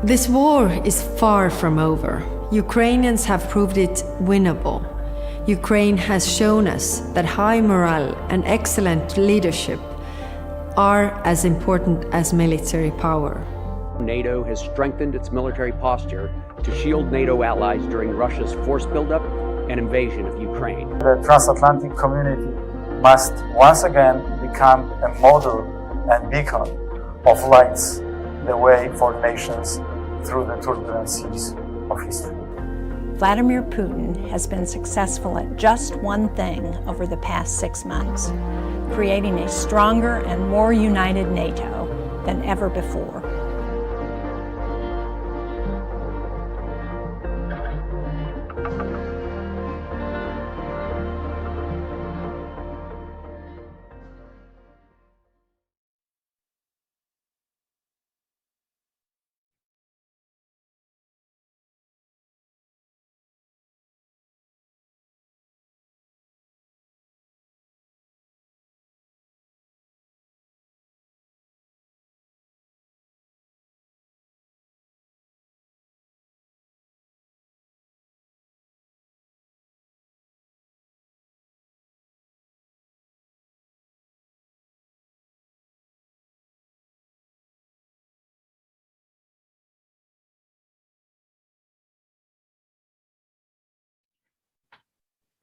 This war is far from over. Ukrainians have proved it winnable. Ukraine has shown us that high morale and excellent leadership are as important as military power. NATO has strengthened its military posture to shield NATO allies during Russia's force buildup and invasion of Ukraine. The transatlantic community must once again become a model and beacon of lights, the way for nations through the turbulent seas of history. Vladimir Putin has been successful at just one thing over the past 6 months, creating a stronger and more united NATO than ever before.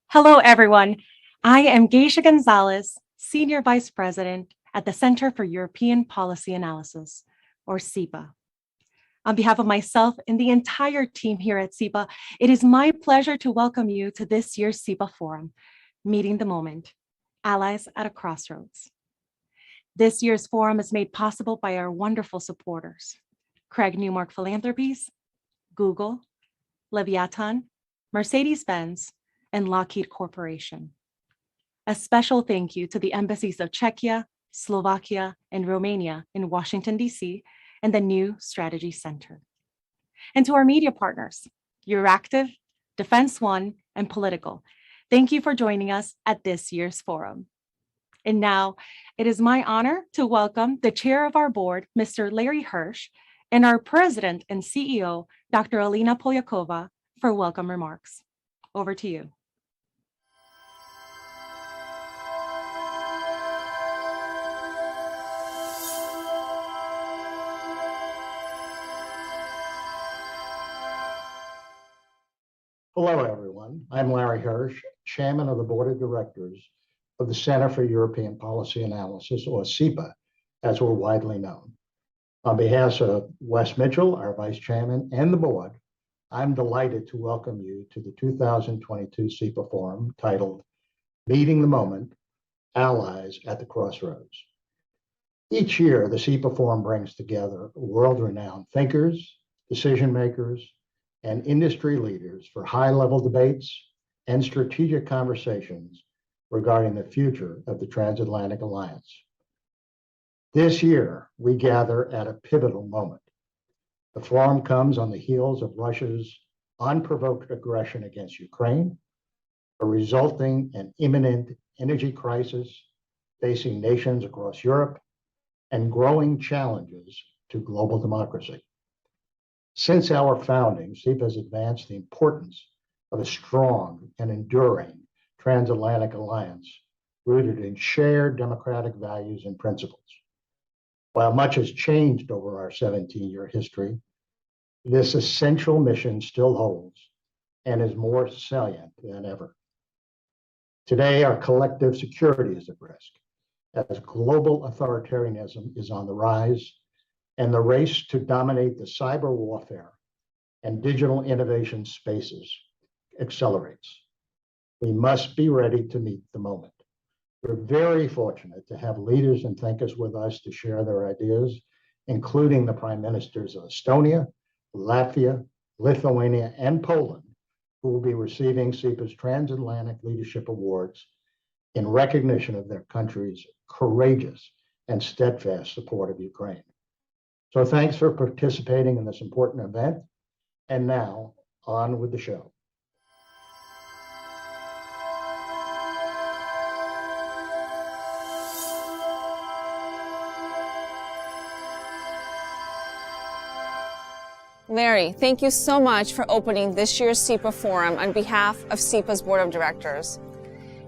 Hello, everyone. I am Geisha Gonzalez, Senior Vice President at the Center for European Policy Analysis, or CEPA. On behalf of myself and the entire team here at CEPA, it is my pleasure to welcome you to this year's CEPA Forum, Meeting the Moment, Allies at a Crossroads. This year's forum is made possible by our wonderful supporters, Craig Newmark Philanthropies, Google, Leviathan, Mercedes-Benz, and Lockheed Corporation. A special thank you to the embassies of Czechia, Slovakia, and Romania in Washington, D.C., and the New Strategy Center. And to our media partners, Euractiv, Defense One, and Political, thank you for joining us at this year's forum. And now, it is my honor to welcome the chair of our board, Mr. Larry Hirsch, and our president and CEO, Dr. Alina Polyakova, for welcome remarks. Over to you. Hello, everyone. I'm Larry Hirsch, Chairman of the Board of Directors of the Center for European Policy Analysis, or CEPA, as we're widely known. On behalf of Wes Mitchell, our Vice Chairman, and the Board, I'm delighted to welcome you to the 2022 CEPA Forum titled Meeting the Moment, Allies at the Crossroads. Each year, the CEPA Forum brings together world-renowned thinkers, decision makers, and industry leaders for high-level debates and strategic conversations regarding the future of the Transatlantic Alliance. This year, we gather at a pivotal moment. The forum comes on the heels of Russia's unprovoked aggression against Ukraine, a resulting and imminent energy crisis facing nations across Europe, and growing challenges to global democracy. Since our founding, CEPA has advanced the importance of a strong and enduring transatlantic alliance rooted in shared democratic values and principles. While much has changed over our 17-year history, this essential mission still holds and is more salient than ever. Today, our collective security is at risk as global authoritarianism is on the rise and the race to dominate the cyber warfare and digital innovation spaces accelerates. We must be ready to meet the moment. We're very fortunate to have leaders and thinkers with us to share their ideas, including the Prime Ministers of Estonia, Latvia, Lithuania, and Poland, who will be receiving CEPA's Transatlantic Leadership Awards in recognition of their country's courageous and steadfast support of Ukraine. So thanks for participating in this important event. And now, on with the show. Larry, thank you so much for opening this year's CEPA Forum on behalf of CEPA's Board of Directors.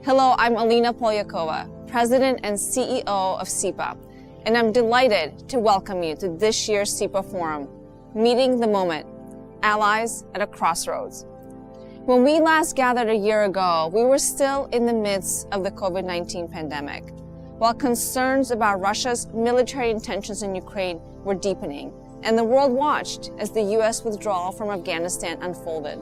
Hello, I'm Alina Polyakova, President and CEO of CEPA, and I'm delighted to welcome you to this year's CEPA Forum, Meeting the Moment, Allies at a Crossroads. When we last gathered a year ago, we were still in the midst of the COVID-19 pandemic, while concerns about Russia's military intentions in Ukraine were deepening, and the world watched as the U.S. withdrawal from Afghanistan unfolded.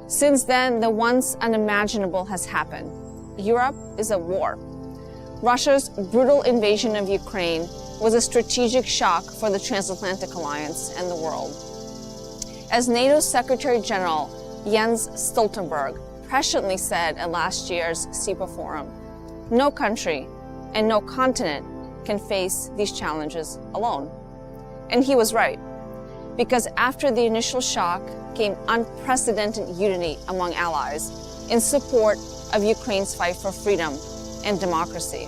Since then, the once unimaginable has happened. Europe is at war. Russia's brutal invasion of Ukraine was a strategic shock for the Transatlantic Alliance and the world. As NATO's Secretary General Jens Stoltenberg presciently said at last year's CEPA Forum, no country and no continent can face these challenges alone. And he was right, because after the initial shock came unprecedented unity among allies in support of Ukraine's fight for freedom and democracy.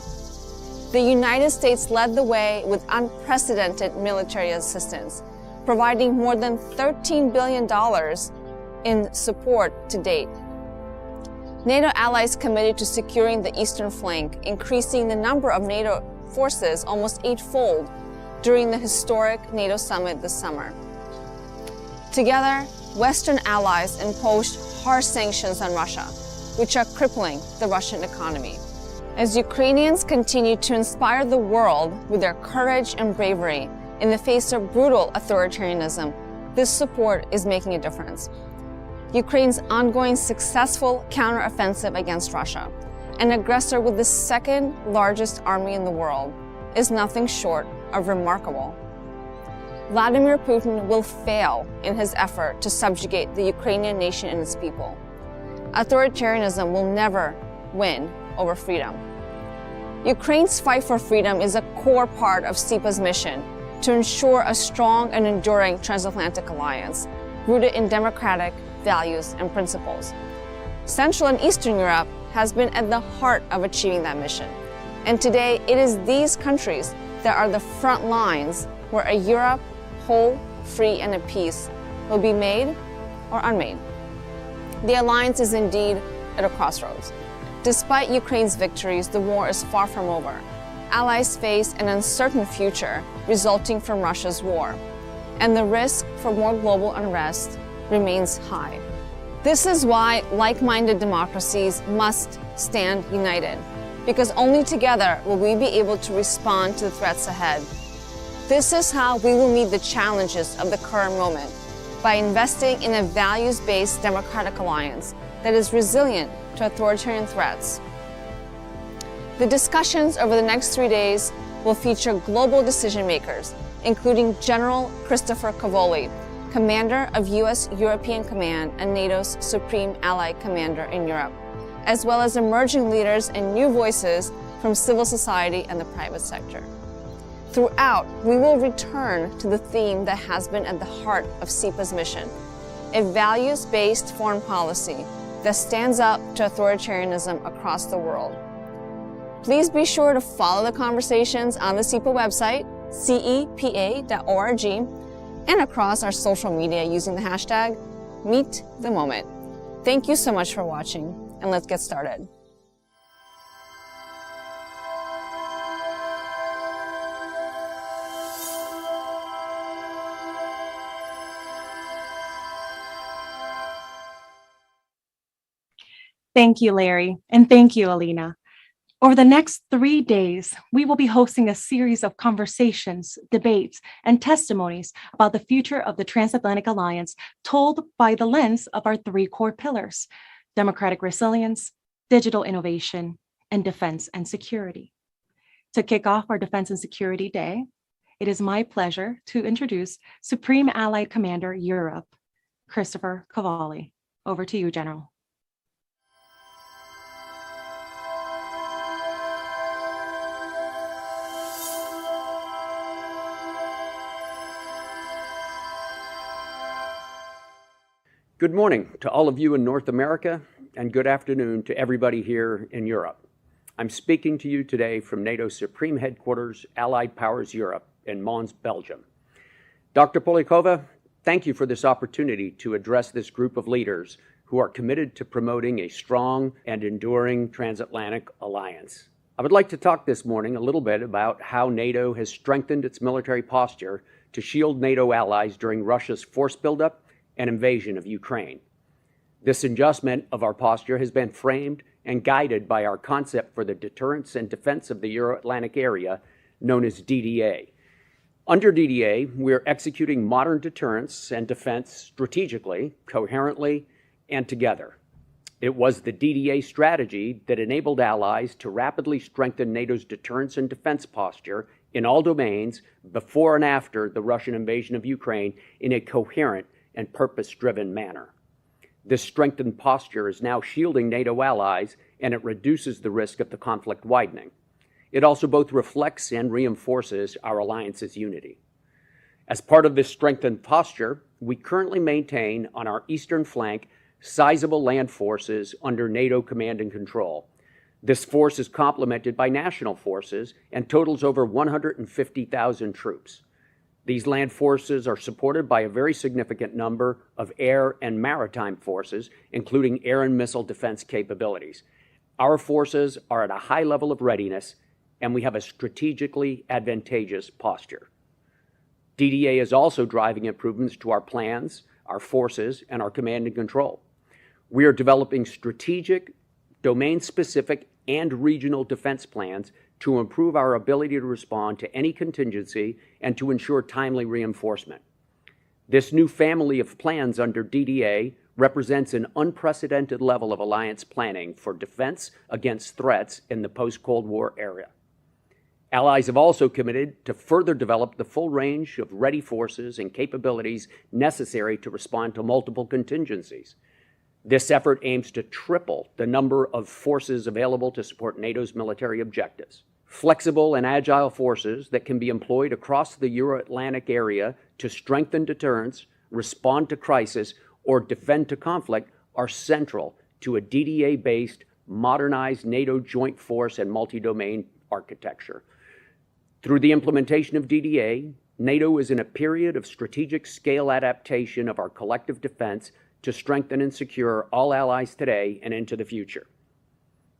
The United States led the way with unprecedented military assistance, providing more than $13 billion in support to date. NATO allies committed to securing the eastern flank, increasing the number of NATO forces almost eightfold during the historic NATO summit this summer. Together, Western allies imposed harsh sanctions on Russia, which are crippling the Russian economy. As Ukrainians continue to inspire the world with their courage and bravery in the face of brutal authoritarianism, this support is making a difference. Ukraine's ongoing successful counteroffensive against Russia, an aggressor with the second largest army in the world, is nothing short of remarkable. Vladimir Putin will fail in his effort to subjugate the Ukrainian nation and its people. Authoritarianism will never win over freedom. Ukraine's fight for freedom is a core part of CEPA's mission to ensure a strong and enduring transatlantic alliance rooted in democratic values and principles. Central and Eastern Europe has been at the heart of achieving that mission. And today, it is these countries that are the front lines where a Europe whole, free, and at peace will be made or unmade. The alliance is indeed at a crossroads. Despite Ukraine's victories, the war is far from over. Allies face an uncertain future resulting from Russia's war, and the risk for more global unrest remains high. This is why like-minded democracies must stand united, because only together will we be able to respond to the threats ahead. This is how we will meet the challenges of the current moment, by investing in a values-based democratic alliance that is resilient to authoritarian threats. The discussions over the next 3 days will feature global decision makers, including General Christopher Cavoli, Commander of U.S. European Command and NATO's Supreme Allied Commander in Europe, as well as emerging leaders and new voices from civil society and the private sector. Throughout, we will return to the theme that has been at the heart of CEPA's mission, a values-based foreign policy that stands up to authoritarianism across the world. Please be sure to follow the conversations on the CEPA website, cepa.org, and across our social media using the hashtag #MeetTheMoment. Thank you so much for watching, and let's get started. Thank you, Larry, and thank you, Alina. Over the next 3 days, we will be hosting a series of conversations, debates, and testimonies about the future of the Transatlantic Alliance, told by the lens of our 3 core pillars: democratic resilience, digital innovation, and defense and security. To kick off our Defense and Security Day, it is my pleasure to introduce Supreme Allied Commander Europe, Christopher Cavoli. Over to you, General. Good morning to all of you in North America, and good afternoon to everybody here in Europe. I'm speaking to you today from NATO's Supreme Headquarters, Allied Powers Europe, in Mons, Belgium. Dr. Polyakova, thank you for this opportunity to address this group of leaders who are committed to promoting a strong and enduring transatlantic alliance. I would like to talk this morning a little bit about how NATO has strengthened its military posture to shield NATO allies during Russia's force buildup and invasion of Ukraine. This adjustment of our posture has been framed and guided by our concept for the deterrence and defense of the Euro-Atlantic area, known as DDA. Under DDA, we're executing modern deterrence and defense strategically, coherently, and together. It was the DDA strategy that enabled allies to rapidly strengthen NATO's deterrence and defense posture in all domains before and after the Russian invasion of Ukraine in a coherent and purpose-driven manner. This strengthened posture is now shielding NATO allies, and it reduces the risk of the conflict widening. It also both reflects and reinforces our alliance's unity. As part of this strengthened posture, we currently maintain on our eastern flank sizable land forces under NATO command and control. This force is complemented by national forces and totals over 150,000 troops. These land forces are supported by a very significant number of air and maritime forces, including air and missile defense capabilities. Our forces are at a high level of readiness, and we have a strategically advantageous posture. DDA is also driving improvements to our plans, our forces, and our command and control. We are developing strategic, domain-specific, and regional defense plans to improve our ability to respond to any contingency and to ensure timely reinforcement. This new family of plans under DDA represents an unprecedented level of alliance planning for defense against threats in the post-Cold War era. Allies have also committed to further develop the full range of ready forces and capabilities necessary to respond to multiple contingencies. This effort aims to triple the number of forces available to support NATO's military objectives. Flexible and agile forces that can be employed across the Euro-Atlantic area to strengthen deterrence, respond to crisis, or defend to conflict are central to a DDA-based, modernized NATO joint force and multi-domain architecture. Through the implementation of DDA, NATO is in a period of strategic scale adaptation of our collective defense to strengthen and secure all allies today and into the future.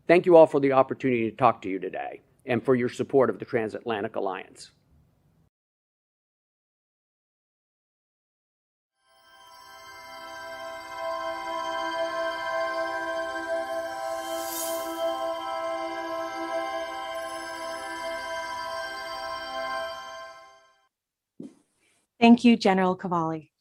Thank you all for the opportunity to talk to you today and for your support of the Transatlantic Alliance. Thank you, General Cavoli.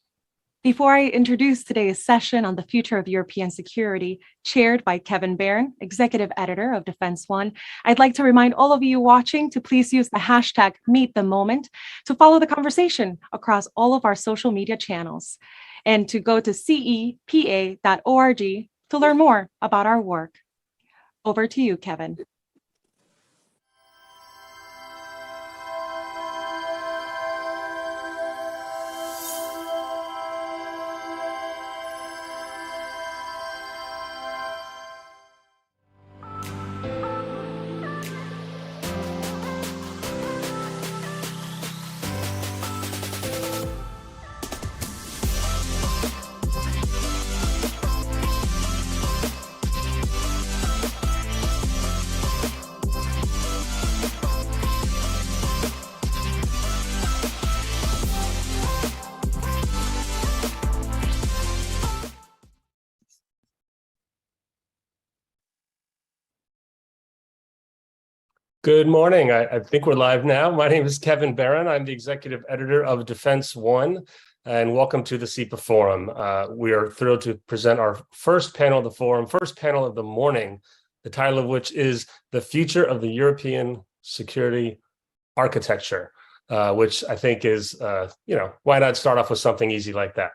Before I introduce today's session on the future of European security, chaired by Kevin Barron, Executive Editor of Defense One, I'd like to remind all of you watching to please use the hashtag #MeetTheMoment to follow the conversation across all of our social media channels, and to go to cepa.org to learn more about our work. Over to you, Kevin. Good morning. I think we're live now. My name is Kevin Barron. I'm the Executive Editor of Defense One, and welcome to the CEPA Forum. We are thrilled to present our first panel of the forum, first panel of the morning, the title of which is The Future of the European Security Architecture, which I think is, why not start off with something easy like that?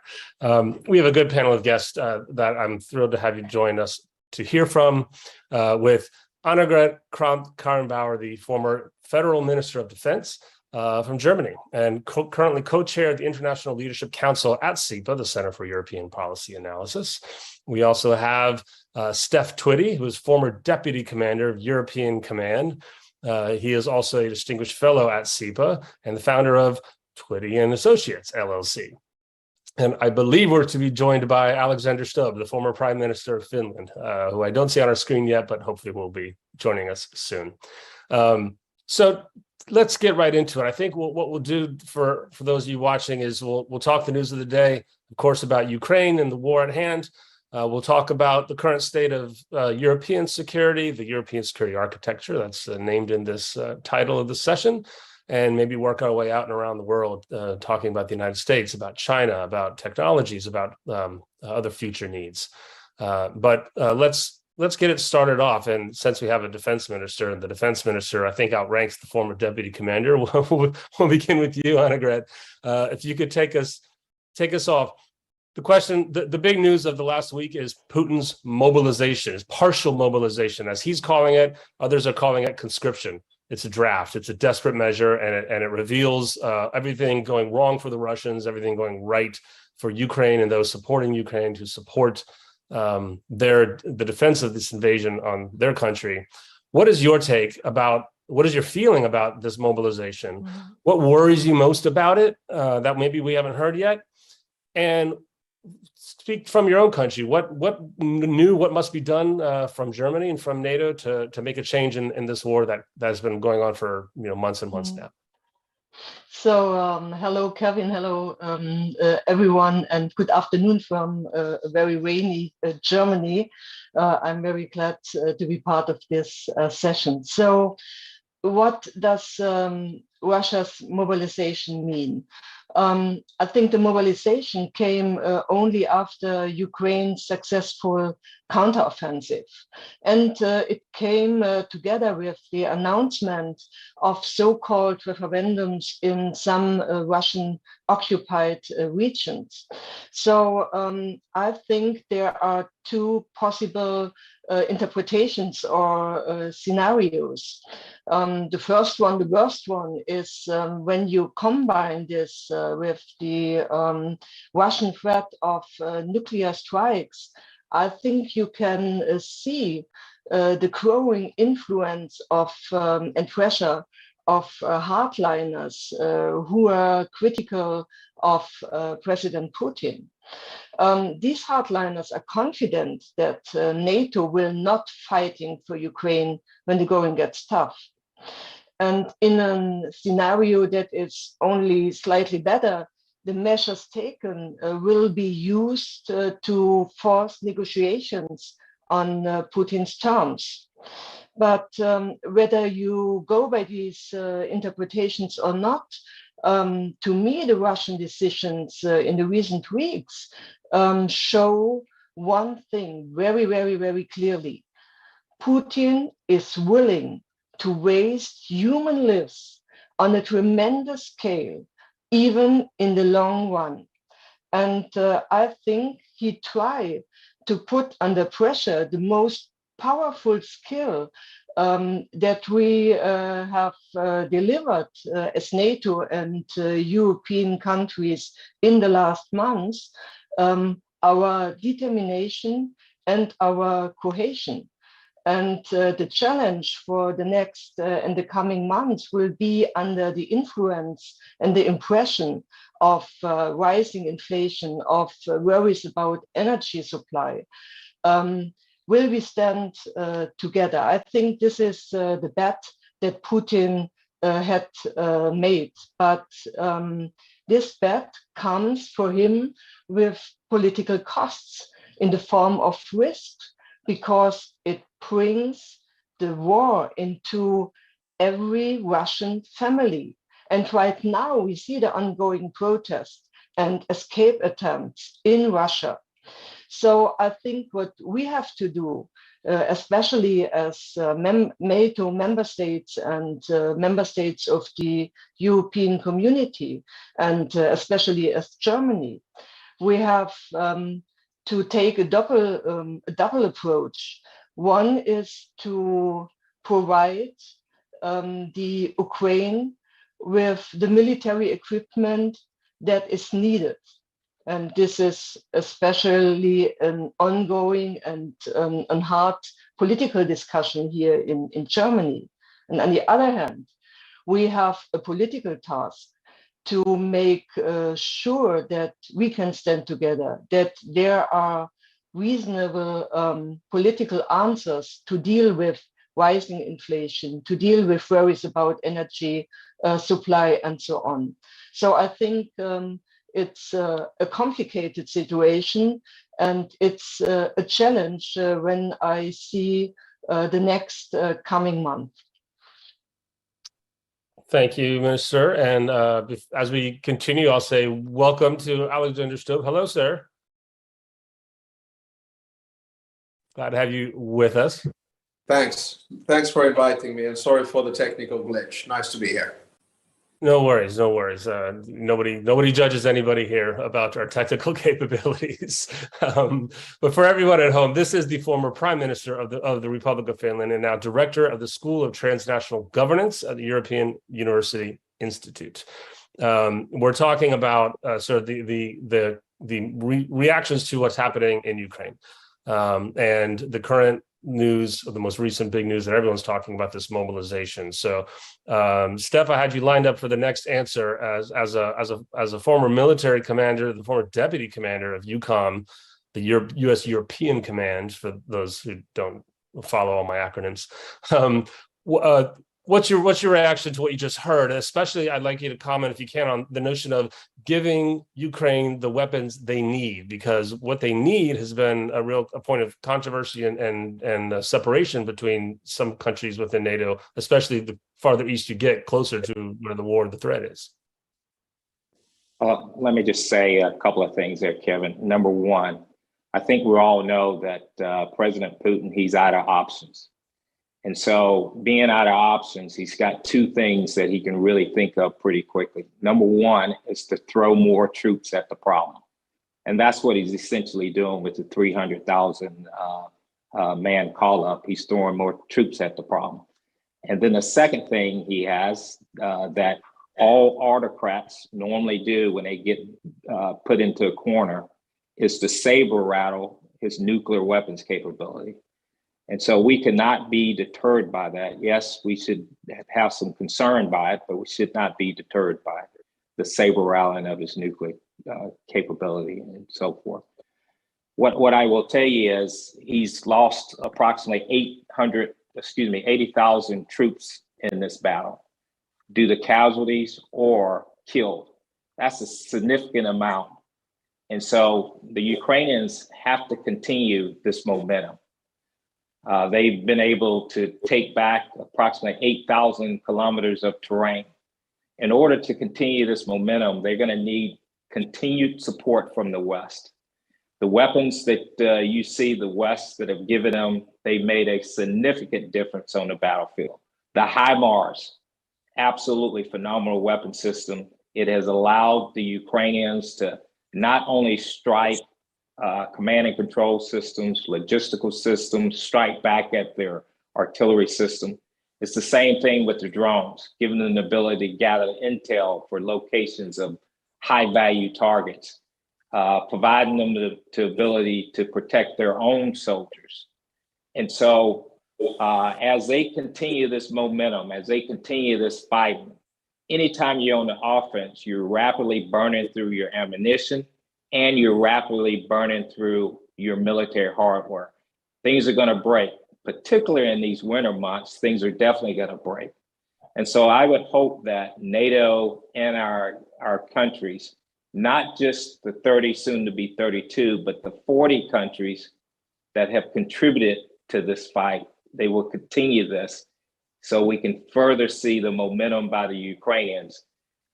We have a good panel of guests that I'm thrilled to have you join us to hear from, with Annegret Kramp-Karrenbauer, the former Federal Minister of Defense from Germany, and currently co-chair of the International Leadership Council at CEPA, the Center for European Policy Analysis. We also have Steph Twitty, who is former Deputy Commander of European Command. He is also a distinguished fellow at CEPA and the founder of Twitty and Associates, LLC. And I believe we're to be joined by Alexander Stubb, the former Prime Minister of Finland, who I don't see on our screen yet, but hopefully will be joining us soon. So let's get right into it. I think what we'll do for those of you watching is we'll talk the news of the day, of course, about Ukraine and the war at hand. We'll talk about the current state of European security, the European security architecture that's named in this title of the session, and maybe work our way out and around the world, talking about the United States, about China, about technologies, about other future needs. But let's get it started off. And since we have a defense minister, and the defense minister, I think, outranks the former deputy commander, we'll begin with you, Annegret. If you could take us off. The question, the big news of the last week is Putin's mobilization, his partial mobilization, as he's calling it. Others are calling it conscription. It's a draft. It's a desperate measure, and it reveals everything going wrong for the Russians, everything going right for Ukraine and those supporting Ukraine to support the defense of this invasion on their country. What is your take about? What is your feeling about this mobilization? Mm-hmm. What worries you most about it that maybe we haven't heard yet? And speak from your own country. What must be done from Germany and from NATO to make a change in this war that has been going on for months and months now? So hello, Kevin. Hello, everyone, and good afternoon from a very rainy Germany. I'm very glad to be part of this session. So, what does Russia's mobilization mean? I think the mobilization came only after Ukraine's successful counteroffensive. And it came together with the announcement of so-called referendums in some Russian occupied regions. So I think there are two possible interpretations or scenarios. The first one, the worst one, is when you combine this with the Russian threat of nuclear strikes. I think you can see the growing influence of and pressure of hardliners who are critical of President Putin. These hardliners are confident that NATO will not fighting for Ukraine when the going gets tough. And in a scenario that is only slightly better, the measures taken will be used to force negotiations on Putin's terms. But whether you go by these interpretations or not, to me, the Russian decisions in the recent weeks show one thing very, very, very clearly. Putin is willing to waste human lives on a tremendous scale, even in the long run. And I think he tried to put under pressure the most powerful skill that we have delivered as NATO and European countries in the last months, our determination and our cohesion. And the challenge for the next and the coming months will be under the influence and the impression of rising inflation, of worries about energy supply. Will we stand together? I think this is the bet that Putin had made. But this bet comes for him with political costs in the form of risk, because it brings the war into every Russian family. And right now we see the ongoing protests and escape attempts in Russia. So I think what we have to do, especially as NATO member states and member states of the European community, and especially as Germany, we have to take a double approach. One is to provide the Ukraine with the military equipment that is needed. And this is especially an ongoing and a hard political discussion here in Germany. And on the other hand, we have a political task to make sure that we can stand together, that there are reasonable political answers to deal with rising inflation, to deal with worries about energy supply and so on. So I think it's a complicated situation, and it's a challenge when I see the next coming month. Thank you, Minister. And as we continue, I'll say welcome to Alexander Stubb. Hello, sir. Glad to have you with us. Thanks. Thanks for inviting me, and sorry for the technical glitch. Nice to be here. No worries, no worries. Nobody judges anybody here about our technical capabilities. But for everyone at home, this is the former Prime Minister of the Republic of Finland and now Director of the School of Transnational Governance at the European University Institute. We're talking about sort of the reactions to what's happening in Ukraine and the current news, or the most recent big news that everyone's talking about, this mobilization. So, Steph, I had you lined up for the next answer as a former military commander, the former deputy commander of EUCOM, the U.S. European Command, for those who don't follow all my acronyms. What's your reaction to what you just heard? Especially, I'd like you to comment, if you can, on the notion of giving Ukraine the weapons they need, because what they need has been a point of controversy and separation between some countries within NATO, especially the farther east you get, closer to where the war and the threat is. Let me just say a couple of things there, Kevin. Number one, I think we all know that President Putin, he's out of options. And so being out of options, he's got two things that he can really think of pretty quickly. Number one is to throw more troops at the problem. And that's what he's essentially doing with the 300,000 man call up. He's throwing more troops at the problem. And then the second thing he has that all autocrats normally do when they get put into a corner is to saber rattle his nuclear weapons capability. And so we cannot be deterred by that. Yes, we should have some concern by it, but we should not be deterred by the saber rattling of his nuclear capability and so forth. What I will tell you is he's lost approximately 80,000 troops in this battle due to casualties or killed. That's a significant amount. And so the Ukrainians have to continue this momentum. They've been able to take back approximately 8,000 kilometers of terrain. In order to continue this momentum, they're going to need continued support from the West. The weapons that you see the West that have given them, they made a significant difference on the battlefield. The HIMARS, absolutely phenomenal weapon system. It has allowed the Ukrainians to not only strike command and control systems, logistical systems, strike back at their artillery system. It's the same thing with the drones, giving them the ability to gather intel for locations of high value targets, providing them the ability to protect their own soldiers. And so as they continue this momentum, as they continue this fighting, anytime you're on the offense, you're rapidly burning through your ammunition, and you're rapidly burning through your military hardware. Things are going to break, particularly in these winter months. Things are definitely going to break. And so I would hope that NATO and our countries, not just the 30, soon to be 32, but the 40 countries that have contributed to this fight, they will continue this so we can further see the momentum by the Ukrainians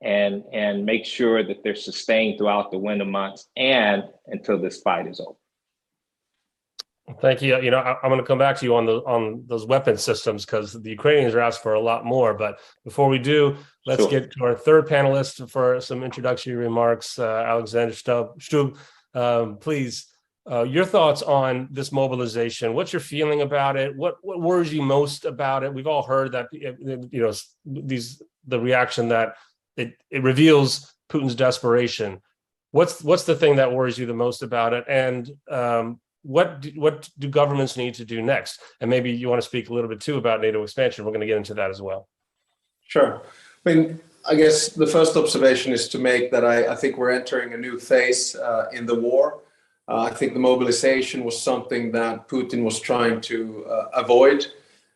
and make sure that they're sustained throughout the winter months and until this fight is over. Thank you. I'm going to come back to you on those weapon systems, because the Ukrainians are asking for a lot more. But before we do, let's get to our third panelist for some introductory remarks. Alexander Stubb, please, your thoughts on this mobilization. What's your feeling about it? What worries you most about it? We've all heard that the reaction that it reveals Putin's desperation. What's the thing that worries you the most about it? And what do governments need to do next? And maybe you want to speak a little bit too about NATO expansion. We're going to get into that as well. Sure. I mean, I guess the first observation is to make that I think we're entering a new phase in the war. I think the mobilization was something that Putin was trying to avoid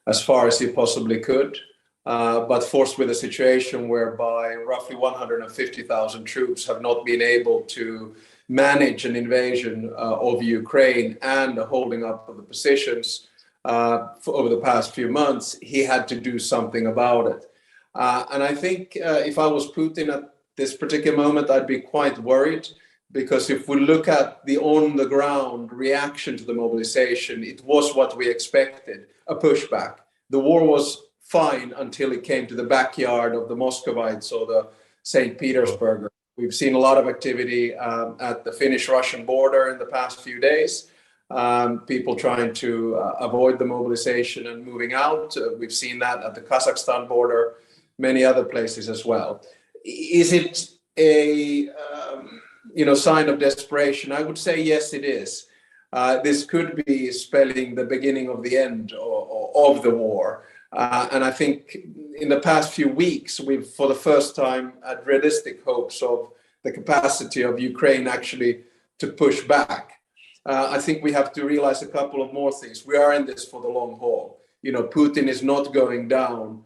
as far as he possibly could, but forced with a situation whereby roughly 150,000 troops have not been able to manage an invasion of Ukraine and the holding up of the positions over the past few months. He had to do something about it. And I think if I was Putin at this particular moment, I'd be quite worried, because if we look at the on-the-ground reaction to the mobilization, it was what we expected, a pushback. The war was fine until it came to the backyard of the Muscovites or the St. Petersburg. We've seen a lot of activity at the Finnish-Russian border in the past few days. People trying to avoid the mobilization and moving out. We've seen that at the Kazakhstan border, many other places as well. Is it a sign of desperation? I would say yes, it is. This could be spelling the beginning of the end of the war. And I think in the past few weeks, we've, for the first time, had realistic hopes of the capacity of Ukraine actually to push back. I think we have to realize a couple of more things. We are in this for the long haul. Putin is not going down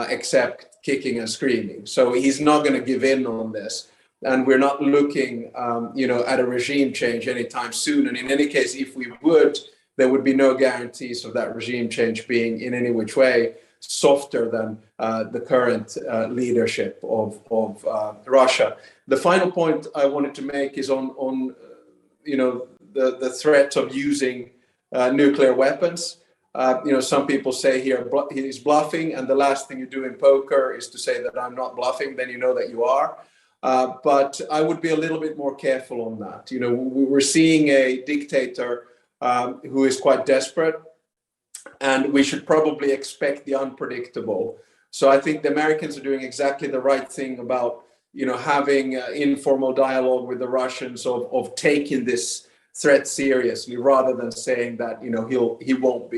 except kicking and screaming. So he's not going to give in on this. And we're not looking, at a regime change anytime soon. And in any case, if we would, there would be no guarantees of that regime change being in any which way softer than the current leadership of Russia. The final point I wanted to make is on the threat of using nuclear weapons. Some people say here he's bluffing, and the last thing you do in poker is to say that I'm not bluffing, then you know that you are. But I would be a little bit more careful on that. We're seeing a dictator who is quite desperate, and we should probably expect the unpredictable. So I think the Americans are doing exactly the right thing about, having informal dialogue with the Russians of taking this threat seriously, rather than saying that, he won't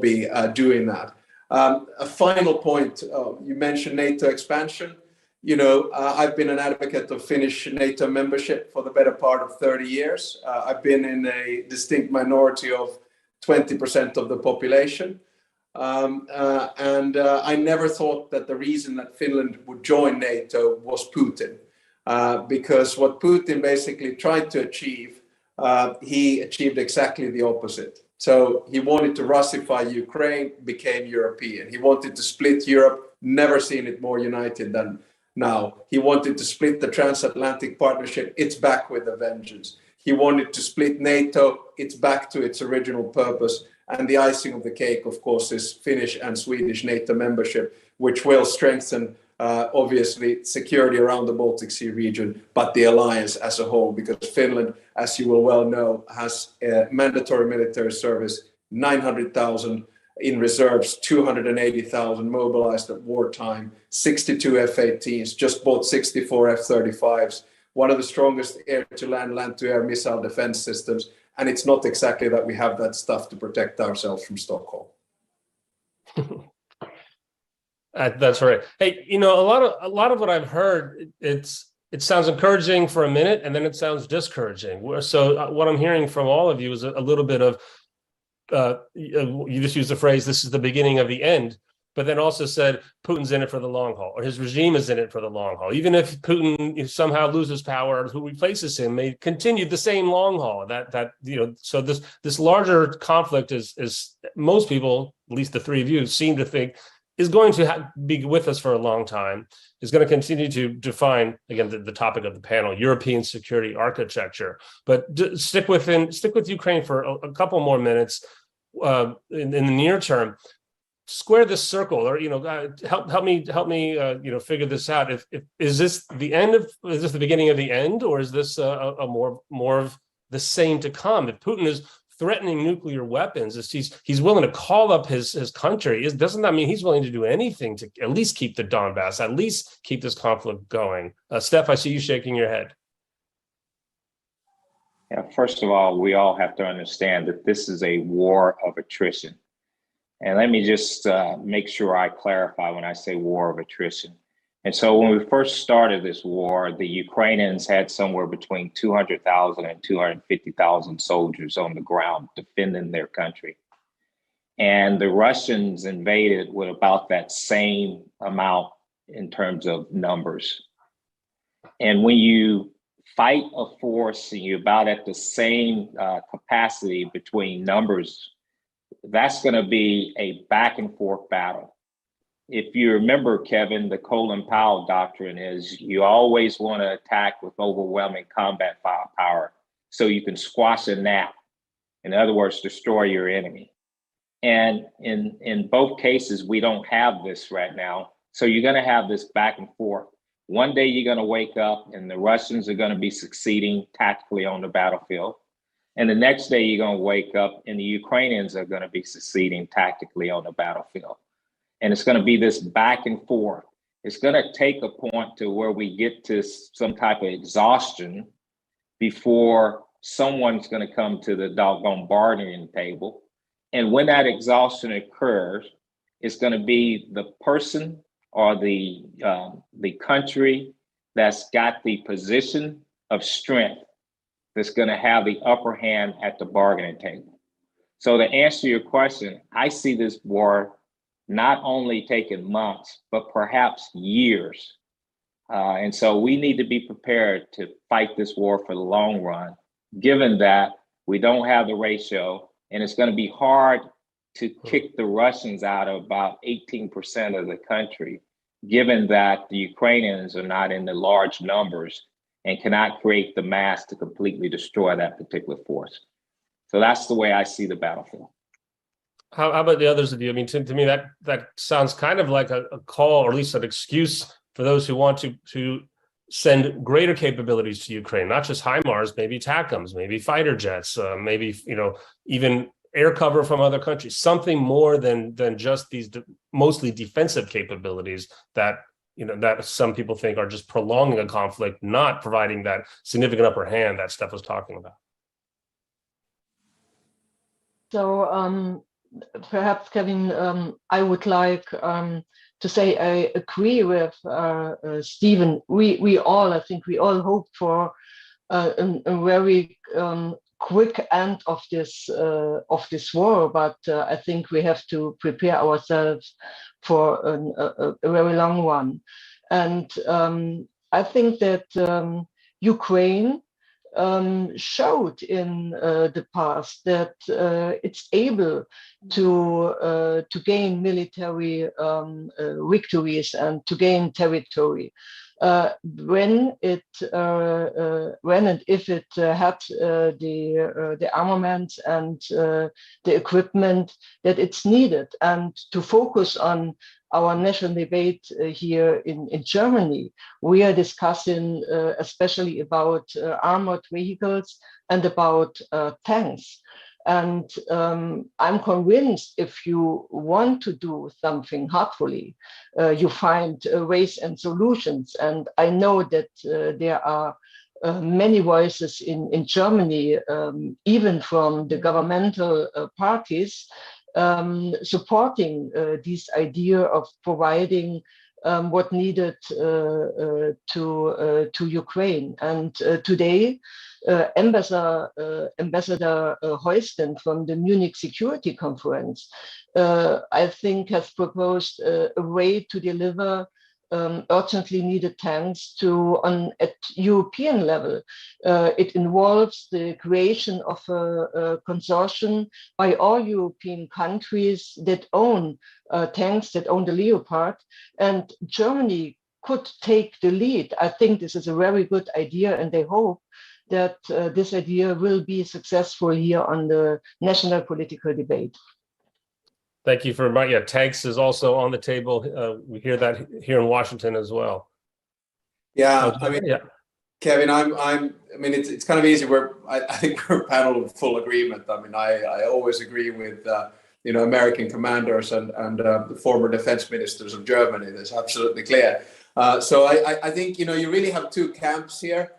be doing that. A final point, you mentioned NATO expansion. I've been an advocate of Finnish NATO membership for the better part of 30 years. I've been in a distinct minority of 20% of the population. And I never thought that the reason that Finland would join NATO was Putin. Because what Putin basically tried to achieve, he achieved exactly the opposite. So he wanted to Russify Ukraine, became European. He wanted to split Europe, never seen it more united than now. He wanted to split the Transatlantic partnership. It's back with a vengeance. He wanted to split NATO. It's back to its original purpose. And the icing of the cake, of course, is Finnish and Swedish NATO membership, which will strengthen, obviously, security around the Baltic Sea region, but the alliance as a whole, because Finland, as you will well know, has mandatory military service, 900,000 in reserves, 280,000 mobilized at wartime, 62 F-18s, just bought 64 F-35s, one of the strongest air-to-land, land-to-air missile defense systems. And it's not exactly that we have that stuff to protect ourselves from Stockholm. That's right. Hey, a lot of what I've heard, it sounds encouraging for a minute, and then it sounds discouraging. So what I'm hearing from all of you is a little bit of, you just used the phrase, this is the beginning of the end, but then also said Putin's in it for the long haul, or his regime is in it for the long haul. Even if Putin somehow loses power, who replaces him may continue the same long haul. So this larger conflict is most people, at least the three of you, seem to think is going to be with us for a long time, is going to continue to define, again, the topic of the panel, European security architecture. But stick with Ukraine for a couple more minutes in the near term. Square this circle, or help me figure this out. Is this the end of? Is this the beginning of the end, or is this a more of the same to come? If Putin is threatening nuclear weapons, he's willing to call up his country, doesn't that mean he's willing to do anything to at least keep the Donbass, at least keep this conflict going? Steph, I see you shaking your head. Yeah, first of all, we all have to understand that this is a war of attrition. And let me just make sure I clarify when I say war of attrition. And so when we first started this war, the Ukrainians had somewhere between 200,000 and 250,000 soldiers on the ground defending their country. And the Russians invaded with about that same amount in terms of numbers. And when you fight a force and you're about at the same capacity between numbers, that's going to be a back and forth battle. If you remember, Kevin, the Colin Powell doctrine is you always want to attack with overwhelming combat firepower so you can squash a gnat. In other words, destroy your enemy. And in both cases, we don't have this right now. So you're going to have this back and forth. One day you're going to wake up and the Russians are going to be succeeding tactically on the battlefield. And the next day you're going to wake up and the Ukrainians are going to be succeeding tactically on the battlefield. And it's going to be this back and forth. It's going to take a point to where we get to some type of exhaustion before someone's going to come to the doggone bargaining table. And when that exhaustion occurs, it's going to be the person or the country that's got the position of strength that's going to have the upper hand at the bargaining table. So to answer your question, I see this war not only taking months, but perhaps years. And so we need to be prepared to fight this war for the long run, given that we don't have the ratio. And it's going to be hard to kick the Russians out of about 18% of the country, given that the Ukrainians are not in the large numbers and cannot create the mass to completely destroy that particular force. So that's the way I see the battlefield. How about the others of you? I mean, to me, that sounds kind of like a call, or at least an excuse for those who want to send greater capabilities to Ukraine, not just HIMARS, maybe TACMs, maybe fighter jets, maybe, even air cover from other countries, something more than just these mostly defensive capabilities that some people think are just prolonging a conflict, not providing that significant upper hand that Steph was talking about. So perhaps, Kevin, I would like to say I agree with Stephen. We all hope for a very quick end of this war, but I think we have to prepare ourselves for a very long one. And I think that Ukraine showed in the past that it's able to gain military victories and to gain territory when and if it had the armament and the equipment that it's needed, and to focus on our national debate here in Germany. We are discussing especially about armored vehicles and about tanks. And I'm convinced if you want to do something heartfully, you find ways and solutions. And I know that there are many voices in Germany, even from the governmental parties, supporting this idea of providing what needed to Ukraine. And today, Ambassador Heusgen from the Munich Security Conference, I think, has proposed a way to deliver urgently needed tanks at European level. It involves the creation of a consortium by all European countries that own tanks, that own the Leopard, and Germany could take the lead. I think this is a very good idea, and I hope that this idea will be successful here on the national political debate. Thank you for reminding. Tanks is also on the table. We hear that here in Washington as well. Yeah, Kevin, it's kind of easy. I think we're a panel of full agreement. I mean, I always agree with American commanders and the former defense ministers of Germany. That's absolutely clear. So I think you really have two camps here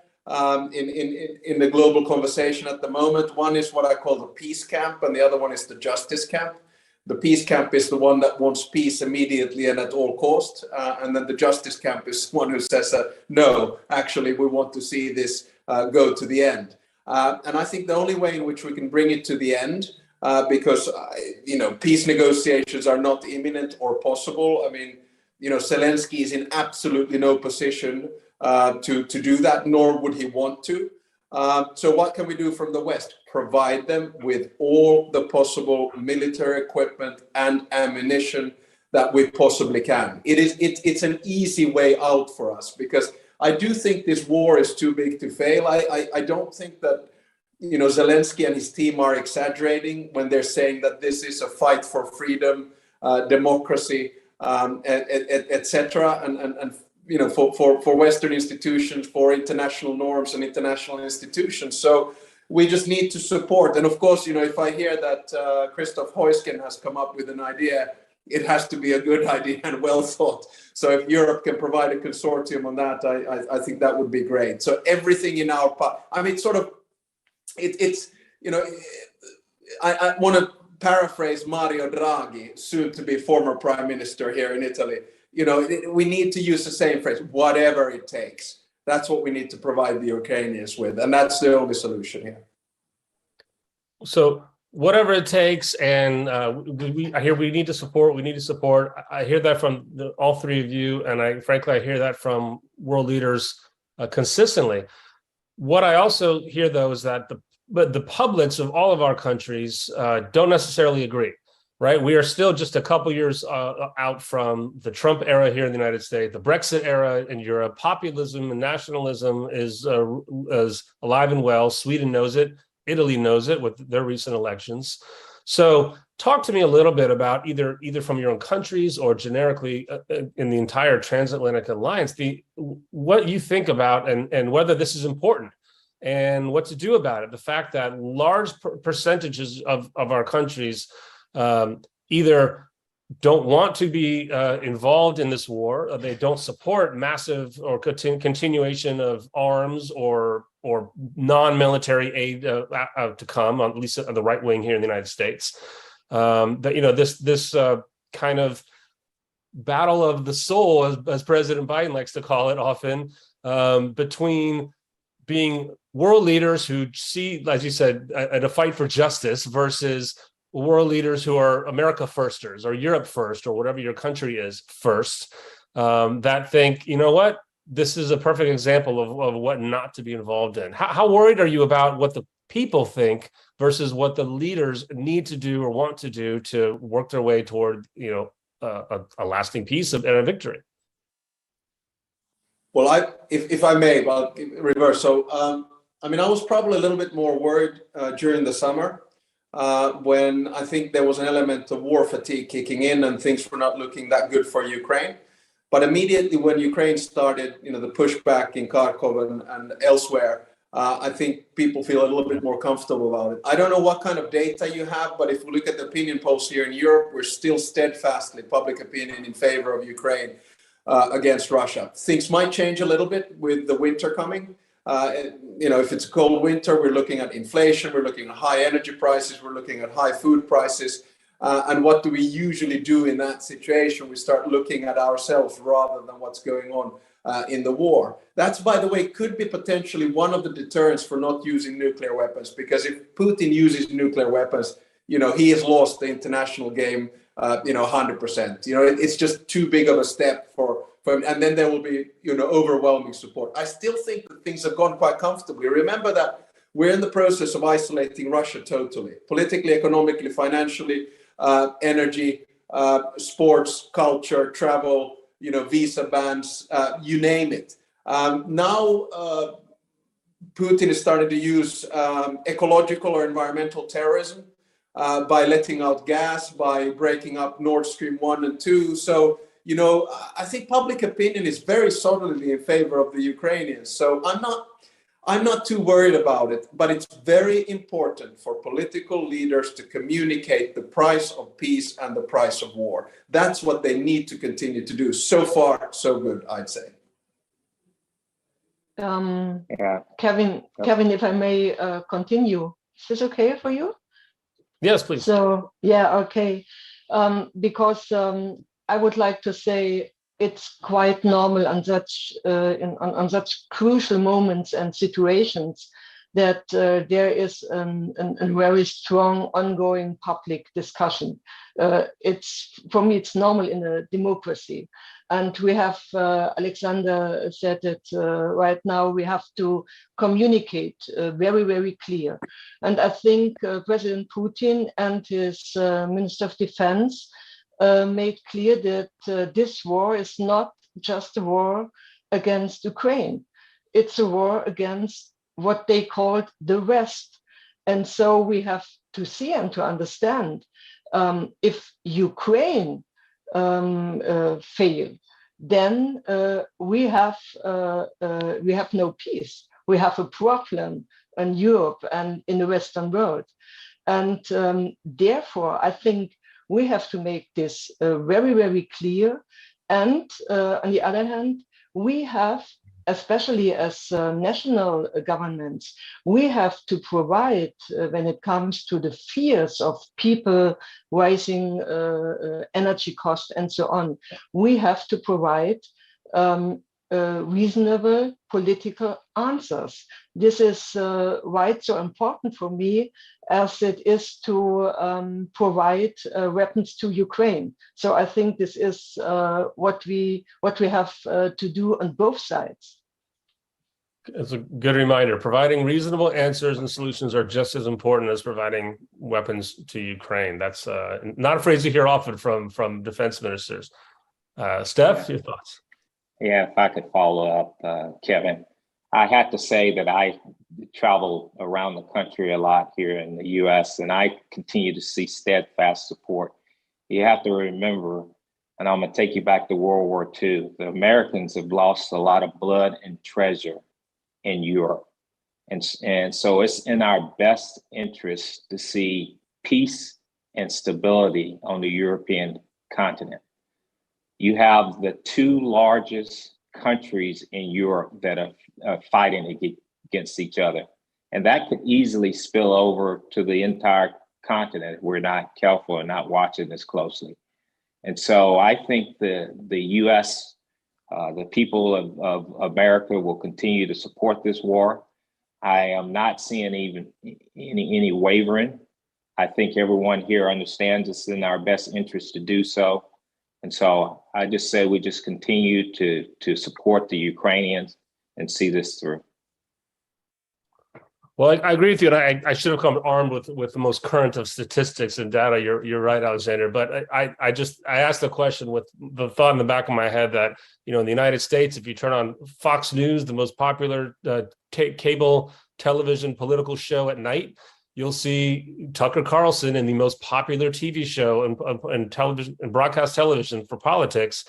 in the global conversation at the moment. One is what I call the peace camp, and the other one is the justice camp. The peace camp is the one that wants peace immediately and at all cost. And then the justice camp is one who says, no, actually, we want to see this go to the end. And I think the only way in which we can bring it to the end, because, peace negotiations are not imminent or possible. I mean, Zelensky is in absolutely no position to do that, nor would he want to. So what can we do from the West? Provide them with all the possible military equipment and ammunition that we possibly can. It's an easy way out for us, because I do think this war is too big to fail. I don't think that Zelensky and his team are exaggerating when they're saying that this is a fight for freedom, democracy, etc. And for Western institutions, for international norms and international institutions. So we just need to support. And of course, if I hear that Christoph Heusgen has come up with an idea, it has to be a good idea and well thought. So if Europe can provide a consortium on that, I think that would be great. So everything in our part, I want to paraphrase Mario Draghi, soon to be former prime minister here in Italy. We need to use the same phrase, whatever it takes. That's what we need to provide the Ukrainians with. And that's the only solution here. So whatever it takes, and I hear we need to support, I hear that from all three of you, and I hear that from world leaders consistently. What I also hear, though, is that the publics of all of our countries don't necessarily agree. Right, we are still just a couple years out from the Trump era here in the United States, the Brexit era in Europe. Populism and nationalism is alive and well. Sweden knows it. Italy knows it with their recent elections. So talk to me a little bit about either from your own countries or generically in the entire Transatlantic Alliance, what you think about and whether this is important and what to do about it. The fact that large percentages of our countries either don't want to be involved in this war, or they don't support massive or continuation of arms or non-military aid to come, at least on the right wing here in the United States. This kind of battle of the soul, as President Biden likes to call it often, between being world leaders who see, as you said, a fight for justice versus world leaders who are America firsters or Europe first or whatever your country is first, that think, what, this is a perfect example of what not to be involved in. How worried are you about what the people think versus what the leaders need to do or want to do to work their way toward, a lasting peace and a victory? Well, if I may, I'll reverse. So, I was probably a little bit more worried during the summer. When I think there was an element of war fatigue kicking in and things were not looking that good for Ukraine. But immediately when Ukraine started, the pushback in Kharkov and elsewhere, I think people feel a little bit more comfortable about it. I don't know what kind of data you have, but if we look at the opinion polls here in Europe, we're still steadfastly public opinion in favor of Ukraine against Russia. Things might change a little bit with the winter coming. If it's a cold winter, we're looking at inflation, we're looking at high energy prices, we're looking at high food prices. And what do we usually do in that situation? We start looking at ourselves rather than what's going on in the war. That's, by the way, could be potentially one of the deterrents for not using nuclear weapons, because if Putin uses nuclear weapons, he has lost the international game, 100%. It's just too big of a step for him, and then there will be, overwhelming support. I still think that things have gone quite comfortably. Remember that we're in the process of isolating Russia totally, politically, economically, financially, energy, sports, culture, travel, visa bans, you name it. Now, Putin is starting to use ecological or environmental terrorism by letting out gas, by breaking up Nord Stream 1 and 2. So, I think public opinion is very solidly in favor of the Ukrainians. So I'm not too worried about it, but it's very important for political leaders to communicate the price of peace and the price of war. That's what they need to continue to do. So far, so good, I'd say. Kevin, if I may continue, is this okay for you? Yes, please. So, okay. because I would like to say it's quite normal on such on such crucial moments and situations that there is a very strong ongoing public discussion. It's, for me, it's normal in a democracy. And we have, Alexander said it right now, we have to communicate very, very clear. And I think President Putin and his Minister of Defense made clear that this war is not just a war against Ukraine. It's a war against what they called the West. And so we have to see and to understand if Ukraine fail, then we have no peace. We have a problem in Europe and in the Western world. And therefore, I think we have to make this very, very clear. And on the other hand, we have, especially as national governments, we have to provide, when it comes to the fears of people rising energy costs and so on, we have to provide reasonable political answers. This is why it's so important for me, as it is to provide weapons to Ukraine. So I think this is what we have to do on both sides. It's a good reminder. Providing reasonable answers and solutions are just as important as providing weapons to Ukraine. That's not a phrase you hear often from defense ministers. Steph, your thoughts? Yeah, if I could follow up, Kevin, I have to say that I travel around the country a lot here in the US, and I continue to see steadfast support. You have to remember, and I'm going to take you back to World War II, the Americans have lost a lot of blood and treasure in Europe. And so it's in our best interest to see peace and stability on the European continent. You have the two largest countries in Europe that are fighting against each other. And that could easily spill over to the entire continent if we're not careful and not watching this closely. And so I think the US, the people of America will continue to support this war. I am not seeing even any wavering. I think everyone here understands it's in our best interest to do so. And so I just say we just continue to support the Ukrainians and see this through. Well, I agree with you, and I should have come armed with the most current of statistics and data. You're right, Alexander. But I asked the question with the thought in the back of my head that, in the United States, if you turn on Fox News, the most popular cable television political show at night, you'll see Tucker Carlson in the most popular TV show and television and broadcast television for politics,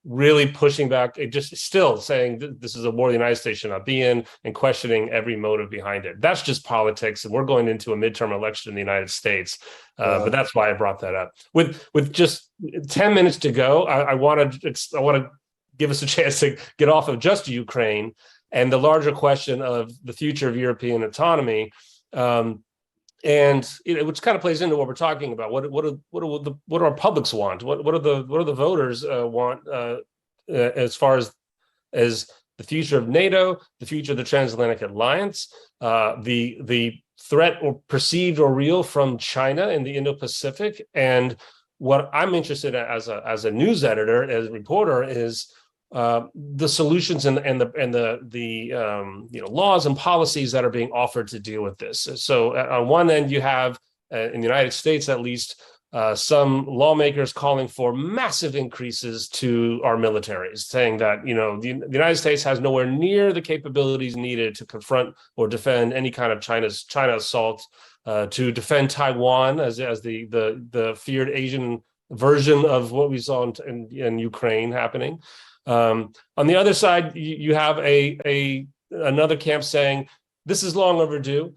really pushing back, just still saying this is a war the United States should not be in, and questioning every motive behind it. That's just politics, and we're going into a midterm election in the United States. But that's why I brought that up. With just 10 minutes to go, I want to give us a chance to get off of just Ukraine and the larger question of the future of European autonomy. And which kind of plays into what we're talking about. What do our publics want? What do the voters want as far as the future of NATO, the future of the Transatlantic Alliance, the threat or perceived or real from China in the Indo-Pacific? And what I'm interested in as a news editor, as a reporter, is the solutions and the laws and policies that are being offered to deal with this. So on one end, you have in the United States, at least, some lawmakers calling for massive increases to our militaries, saying that the United States has nowhere near the capabilities needed to confront or defend any kind of China assault, to defend Taiwan as the feared Asian version of what we saw in Ukraine happening. On the other side, you have another camp saying this is long overdue.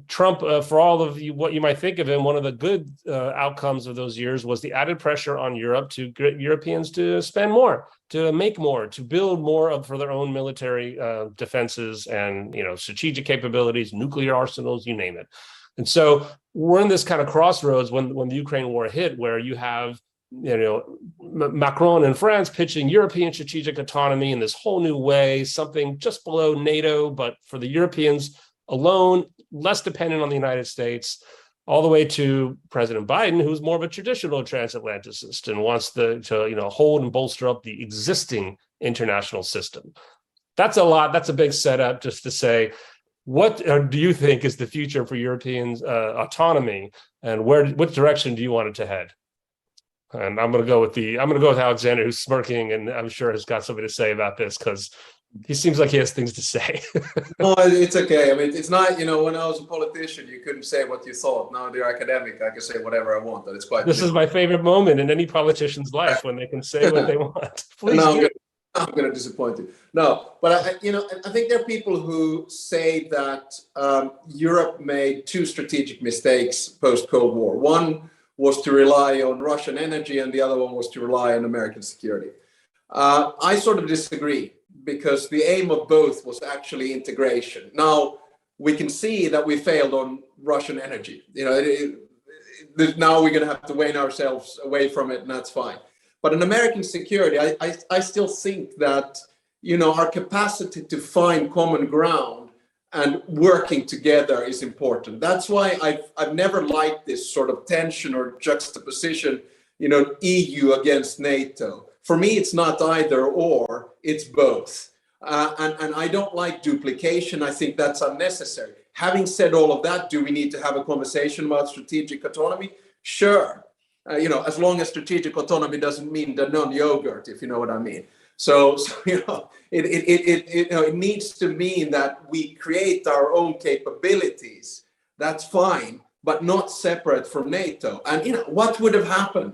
Trump, for all of what you might think of him, one of the good outcomes of those years was the added pressure on Europe to get Europeans to spend more, to make more, to build more for their own military defenses and strategic capabilities, nuclear arsenals, you name it. And so we're in this kind of crossroads when the Ukraine war hit, where you have Macron in France pitching European strategic autonomy in this whole new way, something just below NATO, but for the Europeans alone, less dependent on the United States, all the way to President Biden, who's more of a traditional transatlanticist and wants to hold and bolster up the existing international system. That's a lot. That's a big setup just to say, what do you think is the future for Europeans' autonomy, and what direction do you want it to head? And I'm going to go with Alexander, who's smirking, and I'm sure has got something to say about this because he seems like he has things to say. No, it's okay. I mean, it's not, when I was a politician, you couldn't say what you thought. Now they're academic. I can say whatever I want, but it's quite. This is my favorite moment in any politician's life, when they can say what they want. Please do. I'm going to disappoint you. No, but I think there are people who say that Europe made two strategic mistakes post-Cold War. One was to rely on Russian energy, and the other one was to rely on American security. I sort of disagree, because the aim of both was actually integration. Now, we can see that we failed on Russian energy. Now we're going to have to wane ourselves away from it, and that's fine. But in American security, I still think that, our capacity to find common ground and working together is important. That's why I've never liked this sort of tension or juxtaposition, EU against NATO. For me, it's not either or, it's both. And I don't like duplication. I think that's unnecessary. Having said all of that, do we need to have a conversation about strategic autonomy? Sure. As long as strategic autonomy doesn't mean Danone yogurt, if you know what I mean. So it needs to mean that we create our own capabilities. That's fine, but not separate from NATO. And what would have happened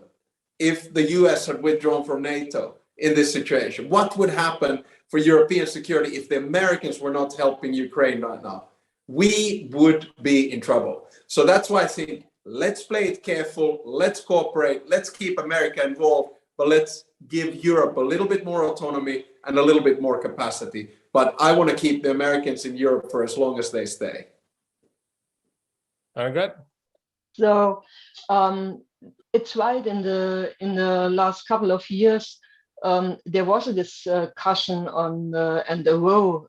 if the US had withdrawn from NATO in this situation? What would happen for European security if the Americans were not helping Ukraine right now? We would be in trouble. So that's why I think, let's play it careful, let's cooperate, let's keep America involved, but let's give Europe a little bit more autonomy and a little bit more capacity. But I want to keep the Americans in Europe for as long as they stay. All right, good. So it's right, in the last couple of years, there was a discussion on and a row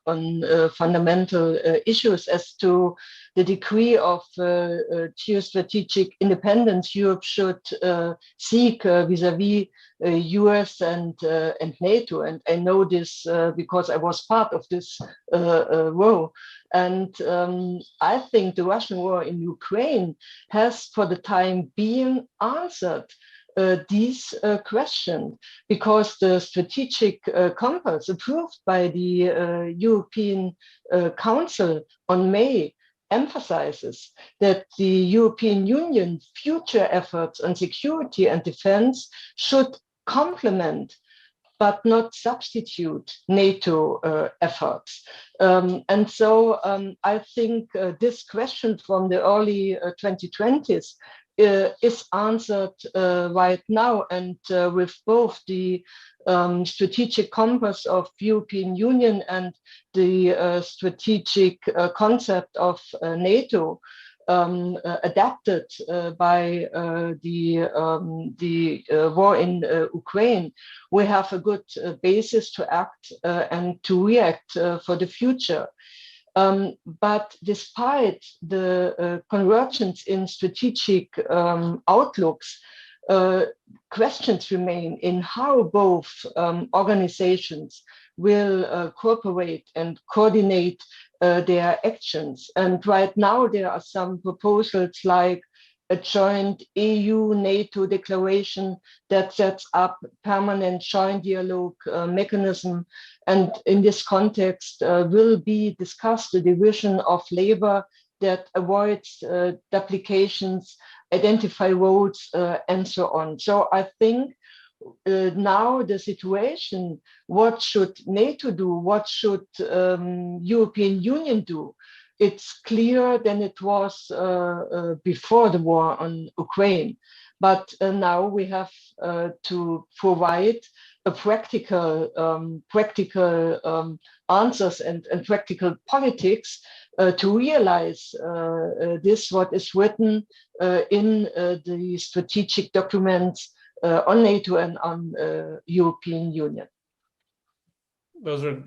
on fundamental issues as to the degree of geostrategic independence Europe should seek vis-a-vis US and NATO. And I know this because I was part of this row. And I think the Russian war in Ukraine has, for the time being, answered these questions, because the strategic compass approved by the European Council on May emphasizes that the European Union future efforts on security and defense should complement but not substitute NATO efforts. And so I think this question from the early 2020s is answered right now, and with both the strategic compass of European Union and the strategic concept of NATO adapted by the war in Ukraine, we have a good basis to act and to react for the future. But despite the convergence in strategic outlooks, questions remain in how both organizations will cooperate and coordinate their actions. And right now there are some proposals like a joint EU-NATO declaration that sets up permanent joint dialogue mechanism. And in this context will be discussed the division of labor that avoids duplications, identify roles, and so on. So I think now the situation, what should NATO do? What should European Union do? It's clearer than it was before the war on Ukraine. But now we have to provide a practical answers and practical politics to realize this, what is written in the strategic documents on NATO and on European Union. Those are,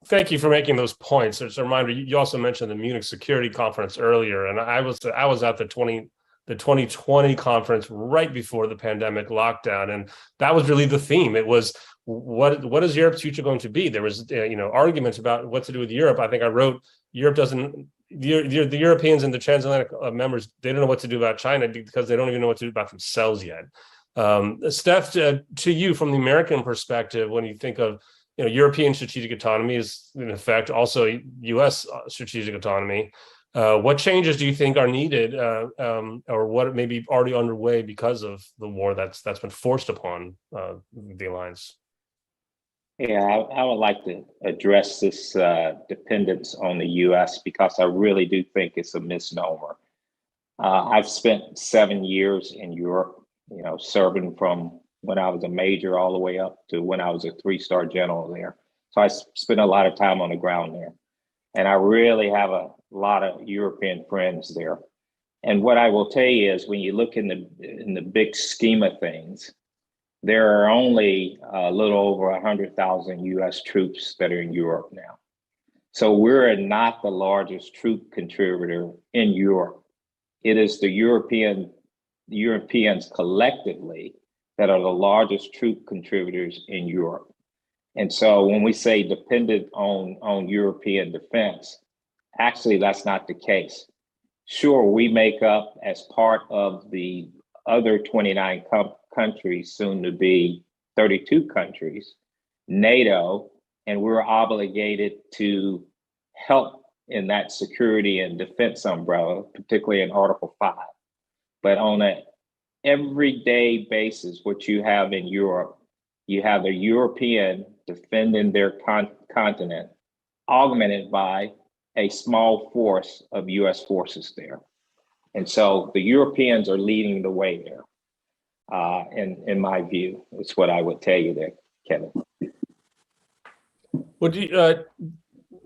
thank you for making those points. As a reminder, you also mentioned the Munich Security Conference earlier, and I was at the 2020 conference right before the pandemic lockdown, and that was really the theme. It was what is Europe's future going to be? There was arguments about what to do with Europe. I think I wrote Europe doesn't. The Europeans and the transatlantic members, they don't know what to do about China because they don't even know what to do about themselves yet. Steph, to you from the American perspective, when you think of European strategic autonomy is in effect also U.S. strategic autonomy. What changes do you think are needed, or what may be already underway because of the war that's been forced upon the alliance? Yeah, I would like to address this dependence on the U.S. because I really do think it's a misnomer. I've spent 7 years in Europe, serving from when I was a major all the way up to when I was a 3-star general there. So I spent a lot of time on the ground there. And I really have a lot of European friends there. And what I will tell you is when you look in the big scheme of things, there are only a little over 100,000 US troops that are in Europe now. So we're not the largest troop contributor in Europe. It is the Europeans collectively that are the largest troop contributors in Europe. And so when we say dependent on European defense, actually that's not the case. Sure, we make up as part of the other 29 countries, soon to be 32 countries, NATO, and we're obligated to help in that security and defense umbrella, particularly in Article 5. But on an everyday basis, what you have in Europe, you have a European defending their continent, augmented by a small force of US forces there. And so the Europeans are leading the way there. In my view, it's what I would tell you there, Kevin. Would you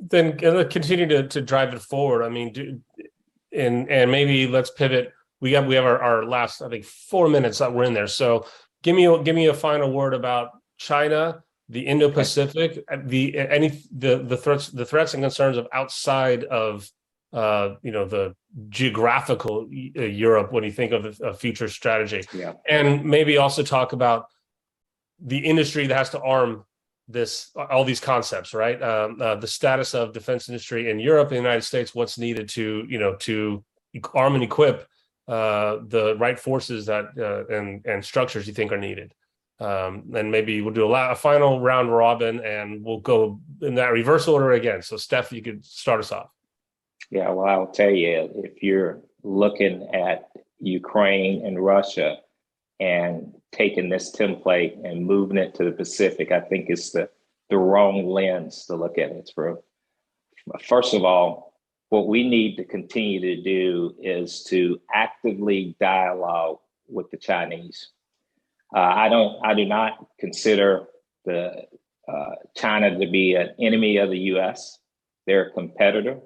then continue to drive it forward? I mean, and maybe let's pivot. We have our last, I think, 4 minutes that we're in there. So give me a final word about China, the Indo-Pacific, the threats and concerns of outside of the geographical Europe when you think of a future strategy. Yeah. And maybe also talk about the industry that has to arm all these concepts, right? The status of defense industry in Europe and the United States, what's needed to arm and equip the right forces that and structures you think are needed. And maybe we'll do a final round robin and we'll go in that reverse order again. So Steph, you could start us off. Yeah, well, I'll tell you, if you're looking at Ukraine and Russia and taking this template and moving it to the Pacific, I think it's the wrong lens to look at it through. First of all, what we need to continue to do is to actively dialogue with the Chinese. I do not consider China to be an enemy of the US. They're a competitor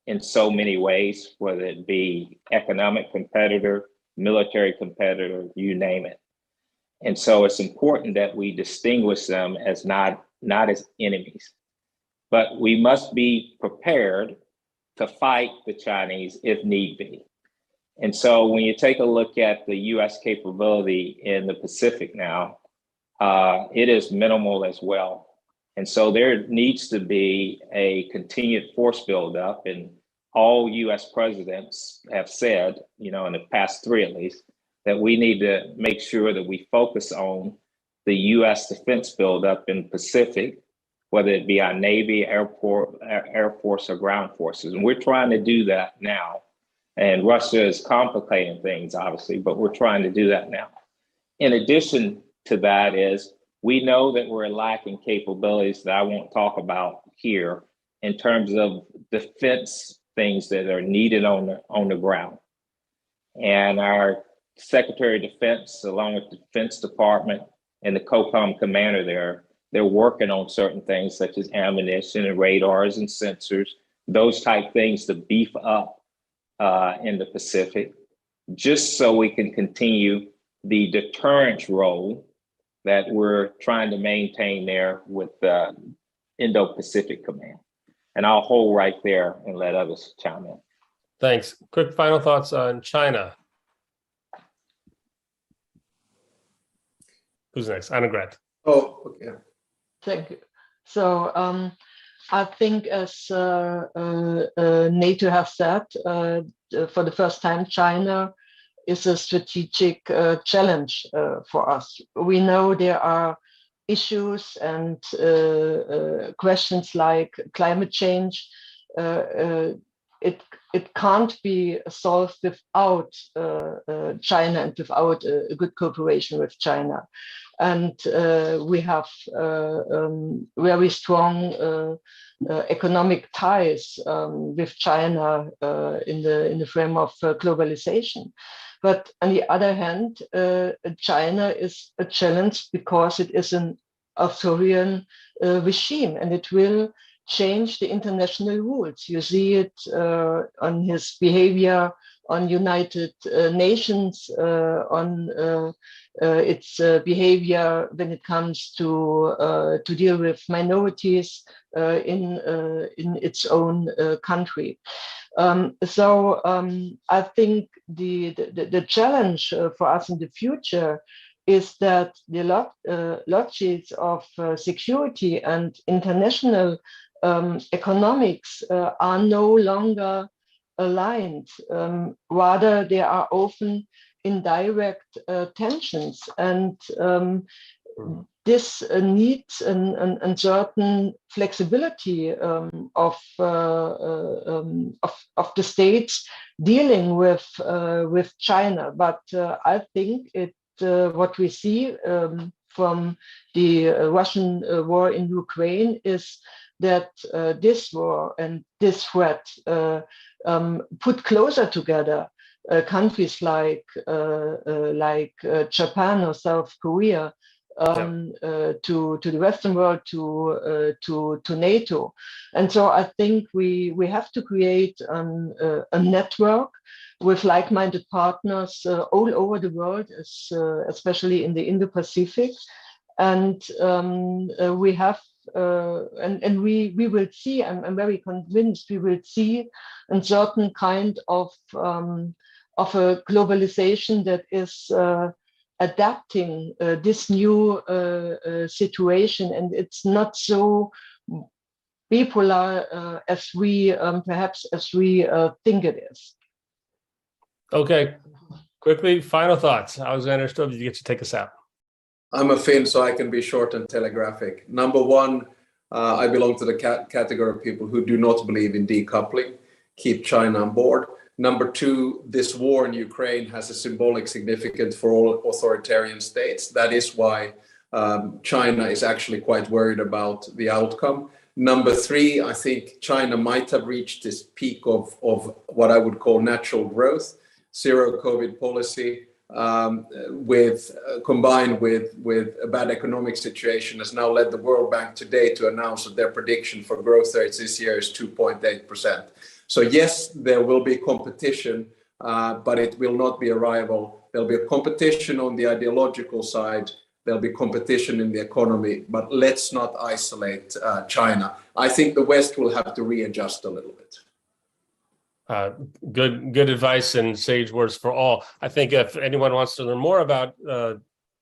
in so many ways, whether it be economic competitor, military competitor, you name it. And so it's important that we distinguish them as not as enemies, but we must be prepared to fight the Chinese if need be. And so when you take a look at the US capability in the Pacific now, it is minimal as well. And so there needs to be a continued force buildup, and all US presidents have said, in the past 3 at least, that we need to make sure that we focus on the US defense buildup in the Pacific, whether it be our Navy, Air Force, or ground forces. And we're trying to do that now. And Russia is complicating things, obviously, but we're trying to do that now. In addition to that is, we know that we're lacking capabilities that I won't talk about here in terms of defense things that are needed on the ground. And our Secretary of Defense, along with the Defense Department and the COCOM commander there, they're working on certain things such as ammunition and radars and sensors those type things to beef up in the Pacific, just so we can continue the deterrence role that we're trying to maintain there with the Indo-Pacific Command. And I'll hold right there and let others chime in. Thanks. Quick final thoughts on China. Who's next? Annegret. Oh, okay. Thank you. So I think, as NATO has said, for the first time, China is a strategic challenge for us. We know there are issues and questions like climate change. It can't be solved without China and without a good cooperation with China. And we have very strong economic ties with China in the frame of globalization. But on the other hand, China is a challenge because it is an authoritarian regime, and it will change the international rules. You see it on his behavior on United Nations, on its behavior when it comes to deal with minorities in its own country. So I think the challenge for us in the future is that the logics of security and international economics are no longer aligned. Rather, they are often indirect tensions, and this needs a certain flexibility of the states dealing with China. But I think what we see from the Russian war in Ukraine is that this war and this threat put closer together countries like Japan or South Korea to the Western world, to NATO. And so I think we have to create a network with like-minded partners all over the world, especially in the Indo-Pacific. And we have and we will see, I'm very convinced, we will see a certain kind of a globalization that is adapting this new situation, and it's not so bipolar as we perhaps think it is. Okay, quickly, final thoughts. Alexander Stubb, you get to take us out. I'm a Finn, so I can be short and telegraphic. Number one, I belong to the category of people who do not believe in decoupling. Keep China on board. Number two, this war in Ukraine has a symbolic significance for all authoritarian states. That is why China is actually quite worried about the outcome. Number three, I think China might have reached this peak of what I would call natural growth. Zero COVID policy, combined with a bad economic situation, has now led the World Bank today to announce that their prediction for growth rates this year is 2.8%. So yes, there will be competition, but it will not be a rival. There'll be a competition on the ideological side. There'll be competition in the economy, but let's not isolate China. I think the West will have to readjust a little bit. Good advice and sage words for all. I think if anyone wants to learn more about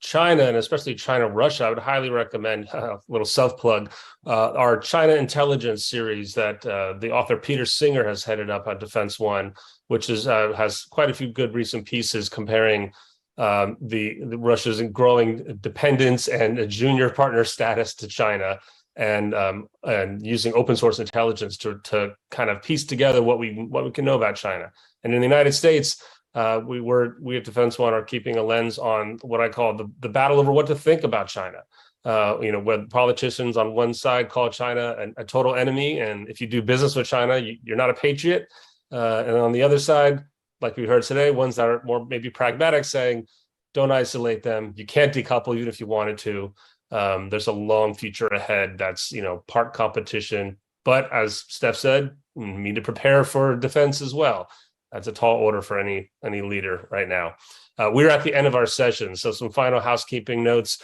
China, and especially China-Russia, I would highly recommend a little self-plug, our China Intelligence series that the author Peter Singer has headed up on Defense One, which has quite a few good recent pieces comparing the Russia's growing dependence and a junior partner status to China, and using open source intelligence to kind of piece together what we can know about China. And in the United States, we at Defense One are keeping a lens on what I call the battle over what to think about China. When politicians on one side call China a total enemy, and if you do business with China, you're not a patriot. And on the other side, like we heard today, ones that are more maybe pragmatic, saying, don't isolate them. You can't decouple even if you wanted to. There's a long future ahead that's, part competition. But as Steph said, me to prepare for defense as well. That's a tall order for any leader right now. We're at the end of our session, so some final housekeeping notes.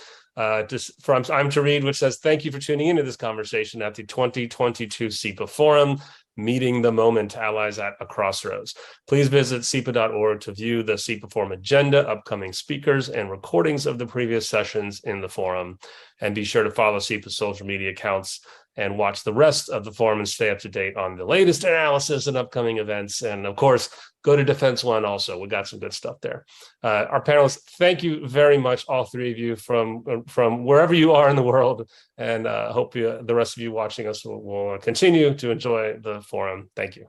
Just from I'm to read, which says, thank you for tuning into this conversation at the 2022 CEPA Forum, Meeting the Moment, Allies at a Crossroads. Please visit CEPA.org to view the CEPA Forum agenda, upcoming speakers, and recordings of the previous sessions in the forum. And be sure to follow CEPA's social media accounts and watch the rest of the forum and stay up to date on the latest analysis and upcoming events. And of course, go to Defense One also. We got some good stuff there. Our panelists, thank you very much, all three of you from wherever you are in the world. And hope the rest of you watching us will continue to enjoy the forum. Thank you.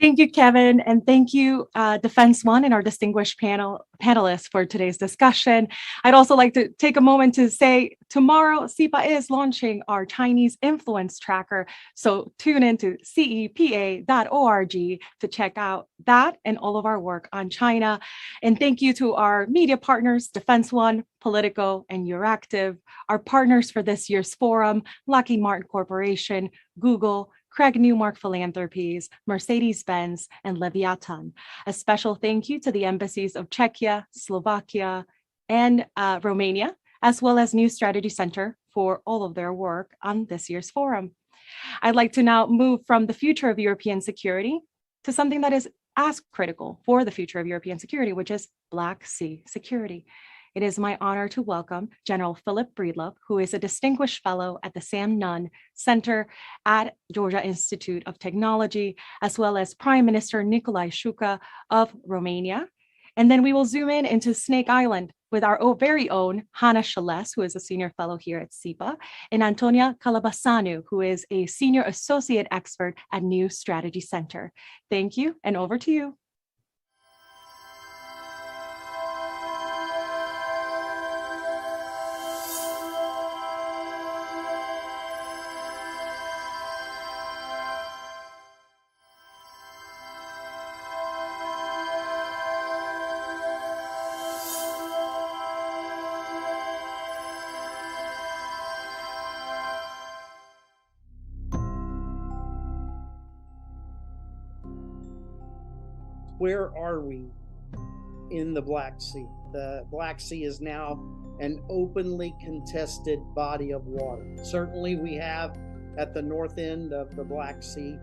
Thank you, Kevin, and thank you, Defense One and our distinguished panelists for today's discussion. I'd also like to take a moment to say tomorrow, CEPA is launching our Chinese influence tracker, so tune into cepa.org to check out that and all of our work on China. And thank you to our media partners, Defense One, Politico, and Euractiv, our partners for this year's forum, Lockheed Martin Corporation, Google, Craig Newmark Philanthropies, Mercedes-Benz, and Leviathan. A special thank you to the embassies of Czechia, Slovakia, and Romania, as well as New Strategy Center for all of their work on this year's forum. I'd like to now move from the future of European security to something that is as critical for the future of European security, which is Black Sea security. It is my honor to welcome General Philip Breedlove, who is a distinguished fellow at the Sam Nunn Center at Georgia Institute of Technology, as well as Prime Minister Nicolae Șucă of Romania. And then we will zoom in into Snake Island with our very own Hannah Sheless, who is a senior fellow here at CEPA, and Antonia Calabasanu, who is a senior associate expert at New Strategy Center. Thank you, and over to you. Where are we in the Black Sea? The Black Sea is now an openly contested body of water. Certainly we have at the north end of the Black Sea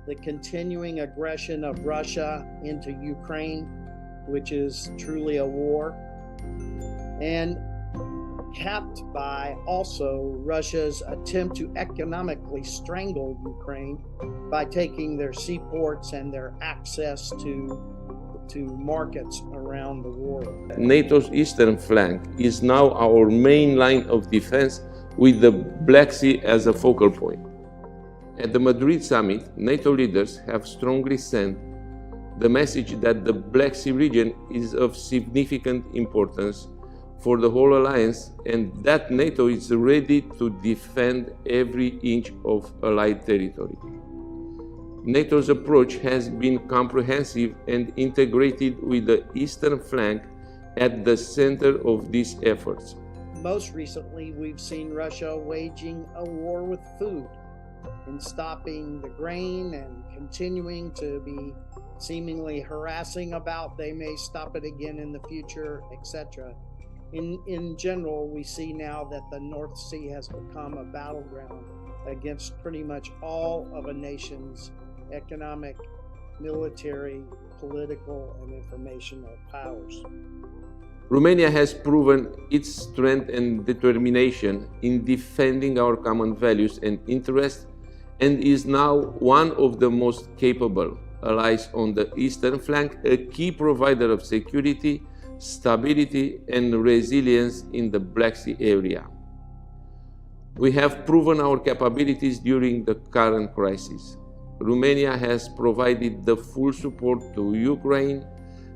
the continuing aggression of Russia into Ukraine, which is truly a war, and capped by also Russia's attempt to economically strangle Ukraine by taking their seaports and their access to markets around the world. NATO's eastern flank is now our main line of defense, with the Black Sea as a focal point. At the Madrid summit, NATO leaders have strongly sent the message that the Black Sea region is of significant importance for the whole alliance, and that NATO is ready to defend every inch of allied territory. NATO's approach has been comprehensive and integrated, with the eastern flank at the center of these efforts. Most recently, we've seen Russia waging a war with food and stopping the grain and continuing to be seemingly harassing about they may stop it again in the future, etc. In general, we see now that the North Sea has become a battleground against pretty much all of a nation's economic, military, political, and informational powers. Romania has proven its strength and determination in defending our common values and interests, and is now one of the most capable allies on the eastern flank, a key provider of security, stability, and resilience in the Black Sea area. We have proven our capabilities during the current crisis. Romania has provided the full support to Ukraine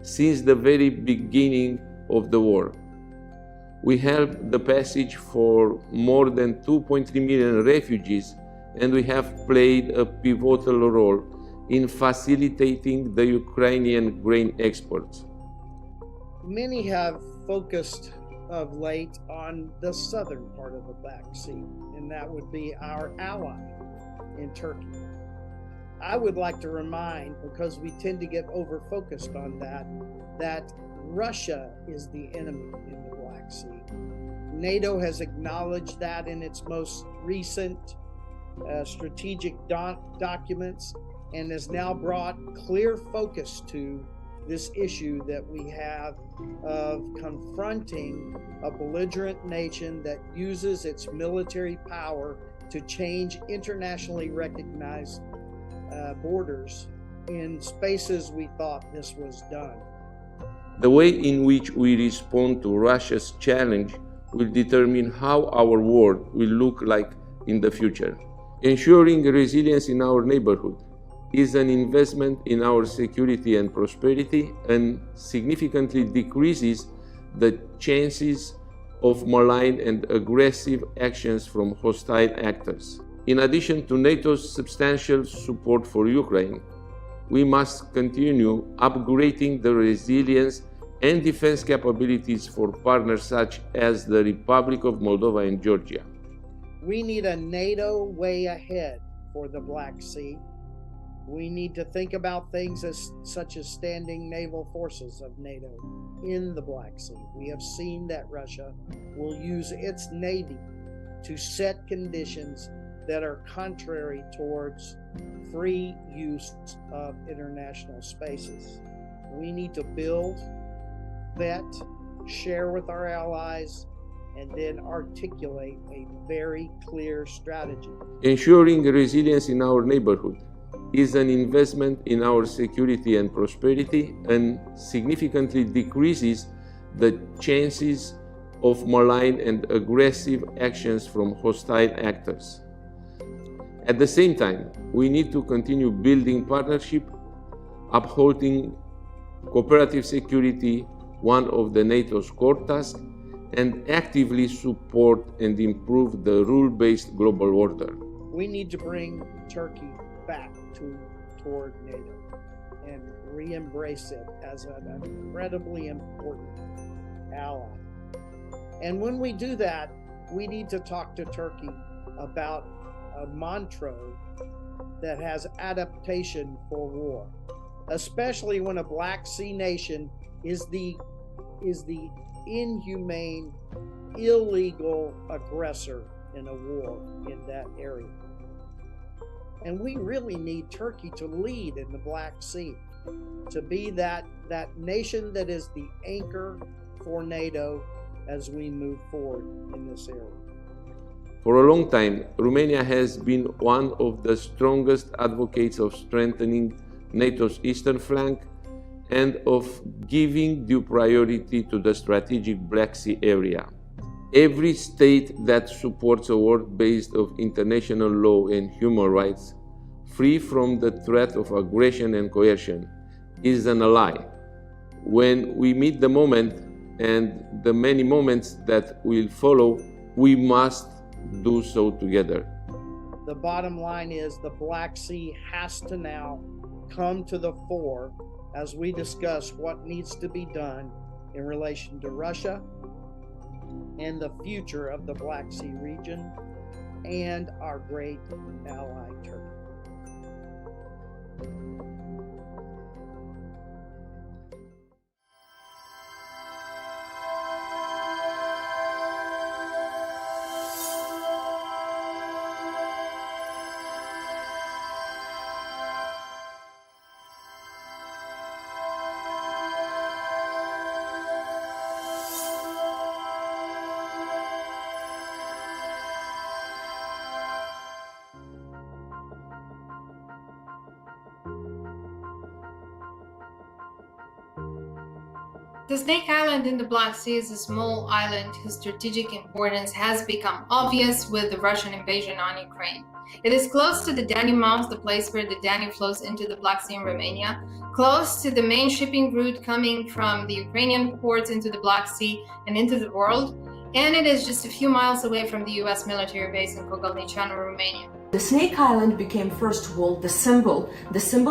since the very beginning of the war. We helped the passage for more than 2.3 million refugees, and we have played a pivotal role in facilitating the Ukrainian grain exports. Many have focused of late on the southern part of the Black Sea, and that would be our ally in Turkey. I would like to remind, because we tend to get over-focused on that Russia is the enemy in the Black Sea. NATO has acknowledged that in its most recent strategic documents, and has now brought clear focus to this issue that we have of confronting a belligerent nation that uses its military power to change internationally recognized borders in spaces we thought this was done. The way in which we respond to Russia's challenge will determine how our world will look like in the future. Ensuring resilience in our neighborhood is an investment in our security and prosperity and significantly decreases the chances of malign and aggressive actions from hostile actors. In addition to NATO's substantial support for Ukraine, we must continue upgrading the resilience and defense capabilities for partners such as the Republic of Moldova and Georgia. We need a NATO way ahead for the Black Sea. We need to think about things such as standing naval forces of NATO in the Black Sea. We have seen that Russia will use its navy to set conditions that are contrary towards free use of international spaces. We need to build, vet, share with our allies, and then articulate a very clear strategy. Ensuring resilience in our neighborhood is an investment in our security and prosperity and significantly decreases the chances of malign and aggressive actions from hostile actors. At the same time, we need to continue building partnership, upholding cooperative security, one of the NATO's core tasks, and actively support and improve the rule-based global order. We need to bring Turkey back toward NATO and re-embrace it as an incredibly important ally. And when we do that, we need to talk to Turkey about a mantra that has adaptation for war, especially when a Black Sea nation is the inhumane, illegal aggressor in a war in that area. And we really need Turkey to lead in the Black Sea, to be that nation that is the anchor for NATO as we move forward in this area. For a long time, Romania has been one of the strongest advocates of strengthening NATO's eastern flank and of giving due priority to the strategic Black Sea area. Every state that supports a world based on international law and human rights, free from the threat of aggression and coercion, is an ally. When we meet the moment and the many moments that will follow, we must do so together. The bottom line is the Black Sea has to now come to the fore as we discuss what needs to be done in relation to Russia and the future of the Black Sea region and our great ally, Turkey. The Snake Island in the Black Sea is a small island whose strategic importance has become obvious with the Russian invasion on Ukraine. It is close to the Danube mouth, the place where the Danube flows into the Black Sea in Romania, close to the main shipping route coming from the Ukrainian ports into the Black Sea and into the world, and it is just a few miles away from the US military base in Kogalniceanu, Romania. The Snake Island became, first of all, the symbol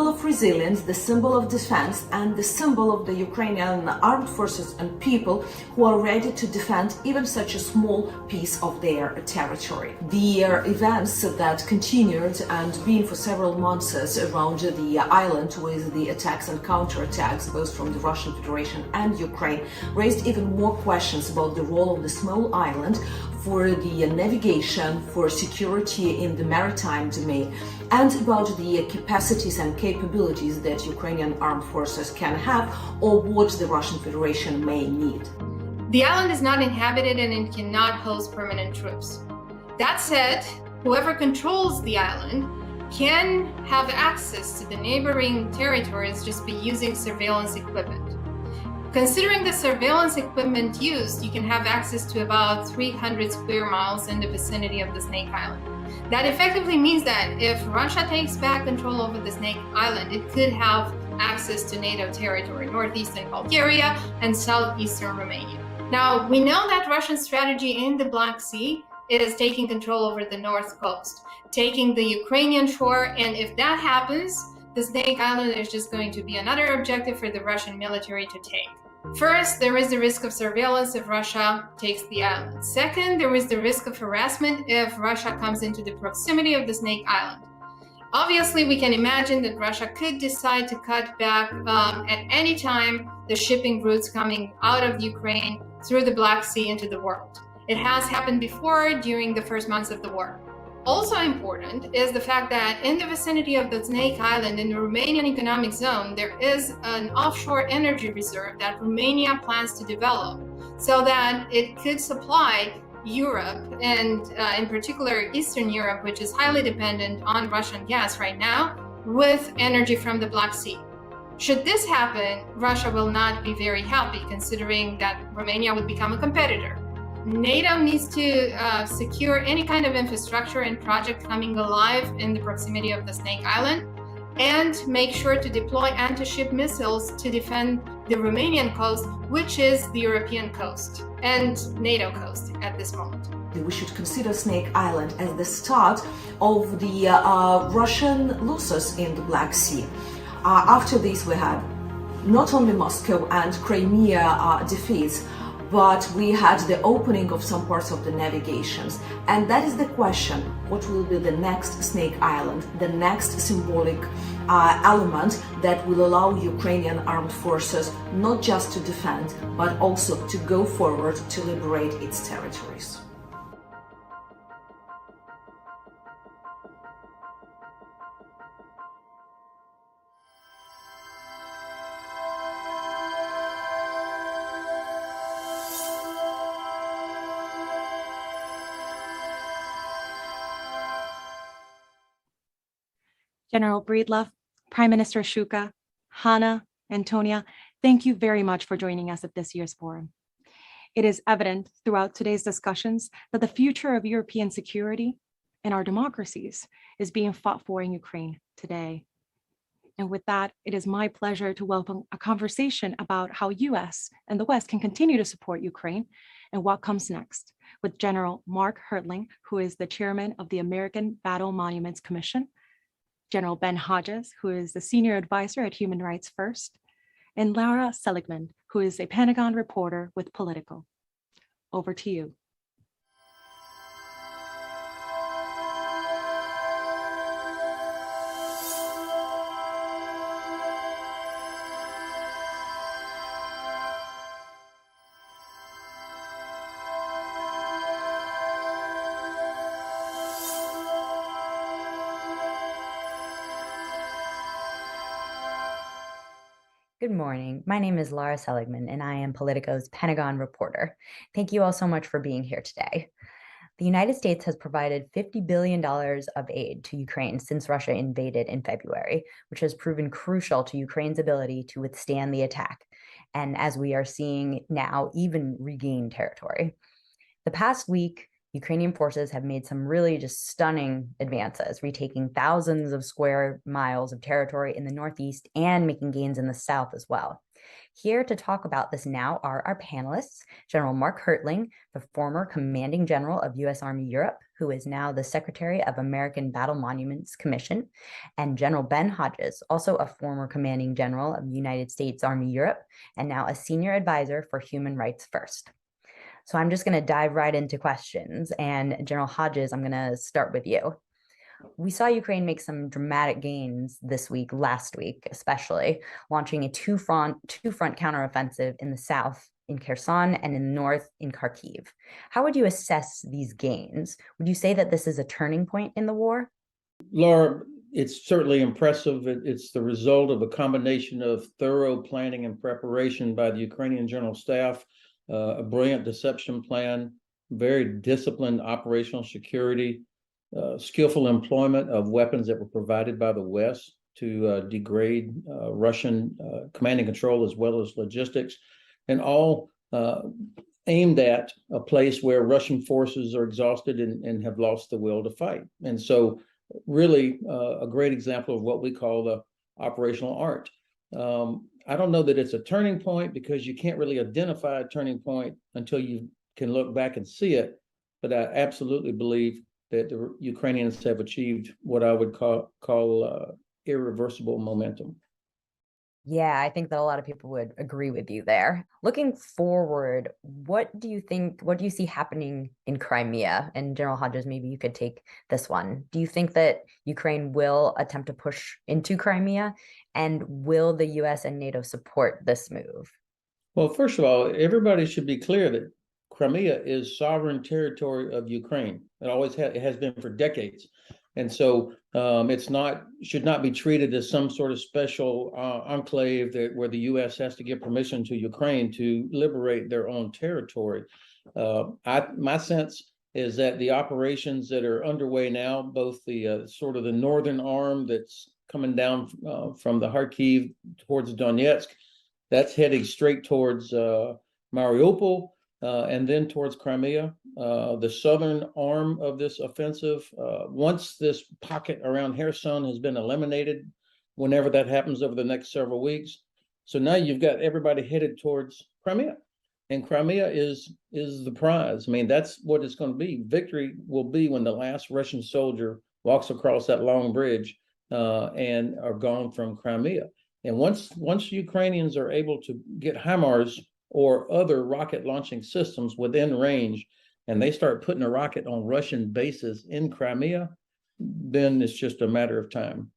of resilience, the symbol of defense, and the symbol of the Ukrainian armed forces and people who are ready to defend even such a small piece of their territory. The events that continued and been for several months around the island with the attacks and counterattacks, both from the Russian Federation and Ukraine, raised even more questions about the role of the small island for the navigation, for security in the maritime domain, and about the capacities and capabilities that Ukrainian armed forces can have or what the Russian Federation may need. The island is not inhabited and it cannot host permanent troops. That said, whoever controls the island can have access to the neighboring territories just by using surveillance equipment. Considering the surveillance equipment used, you can have access to about 300 square miles in the vicinity of the Snake Island. That effectively means that if Russia takes back control over the Snake Island, it could have access to NATO territory, northeastern Bulgaria and southeastern Romania. Now, we know that Russian strategy in the Black Sea is taking control over the north coast, taking the Ukrainian shore, and if that happens, the Snake Island is just going to be another objective for the Russian military to take. First, there is the risk of surveillance if Russia takes the island. Second, there is the risk of harassment if Russia comes into the proximity of the Snake Island. Obviously, we can imagine that Russia could decide to cut back at any time the shipping routes coming out of Ukraine through the Black Sea into the world. It has happened before during the first months of the war. Also important is the fact that in the vicinity of the Snake Island, in the Romanian economic zone, there is an offshore energy reserve that Romania plans to develop so that it could supply Europe and in particular Eastern Europe, which is highly dependent on Russian gas right now, with energy from the Black Sea. Should this happen, Russia will not be very happy considering that Romania would become a competitor. NATO needs to secure any kind of infrastructure and project coming alive in the proximity of the Snake Island and make sure to deploy anti-ship missiles to defend the Romanian coast, which is the European coast and NATO coast at this moment. We should consider Snake Island as the start of the Russian losses in the Black Sea. After this, we had not only Moscow and Crimea defeats, but we had the opening of some parts of the navigations. And that is the question, what will be the next Snake Island, the next symbolic element that will allow Ukrainian armed forces not just to defend, but also to go forward to liberate its territories. General Breedlove, Prime Minister Shuka, Hanna, Antonia, thank you very much for joining us at this year's forum. It is evident throughout today's discussions that the future of European security and our democracies is being fought for in Ukraine today. And with that, it is my pleasure to welcome a conversation about how US and the West can continue to support Ukraine and what comes next with General Mark Hertling, who is the chairman of the American Battle Monuments Commission, General Ben Hodges, who is the senior advisor at Human Rights First, and Laura Seligman, who is a Pentagon reporter with Politico. Over to you. Good morning. My name is Laura Seligman, and I am Politico's Pentagon reporter. Thank you all so much for being here today. The United States has provided $50 billion of aid to Ukraine since Russia invaded in February, which has proven crucial to Ukraine's ability to withstand the attack, and as we are seeing now, even regain territory. The past week, Ukrainian forces have made some really just stunning advances, retaking thousands of square miles of territory in the Northeast and making gains in the South as well. Here to talk about this now are our panelists, General Mark Hertling, the former commanding general of U.S. Army Europe, who is now the Secretary of American Battle Monuments Commission, and General Ben Hodges, also a former commanding general of the United States Army Europe, and now a senior advisor for Human Rights First. So I'm just going to dive right into questions. And General Hodges, I'm going to start with you. We saw Ukraine make some dramatic gains this week, last week especially, launching a two-front counteroffensive in the south in Kherson and in the north in Kharkiv. How would you assess these gains? Would you say that this is a turning point in the war? Laura, it's certainly impressive. It's the result of a combination of thorough planning and preparation by the Ukrainian General Staff, a brilliant deception plan, very disciplined operational security, skillful employment of weapons that were provided by the West to degrade Russian command and control as well as logistics, and all aimed at a place where Russian forces are exhausted and have lost the will to fight. And so really a great example of what we call the operational art. I don't know that it's a turning point because you can't really identify a turning point until you can look back and see it. But I absolutely believe that the Ukrainians have achieved what I would call irreversible momentum. Yeah, I think that a lot of people would agree with you there. Looking forward, what do you see happening in Crimea? And General Hodges, maybe you could take this one. Do you think that Ukraine will attempt to push into Crimea? And will the US and NATO support this move? Well, first of all, everybody should be clear that Crimea is sovereign territory of Ukraine. It has been for decades. And so should not be treated as some sort of special enclave where the U.S. has to give permission to Ukraine to liberate their own territory. My sense is that the operations that are underway now, both the sort of the northern arm that's coming down from the Kharkiv towards Donetsk, that's heading straight towards Mariupol. And then towards Crimea, the southern arm of this offensive, once this pocket around Kherson has been eliminated, whenever that happens over the next several weeks. So now you've got everybody headed towards Crimea. And Crimea is the prize. I mean, that's what it's going to be. Victory will be when the last Russian soldier walks across that long bridge and are gone from Crimea. And once Ukrainians are able to get HIMARS or other rocket launching systems within range, and they start putting a rocket on Russian bases in Crimea, then it's just a matter of time.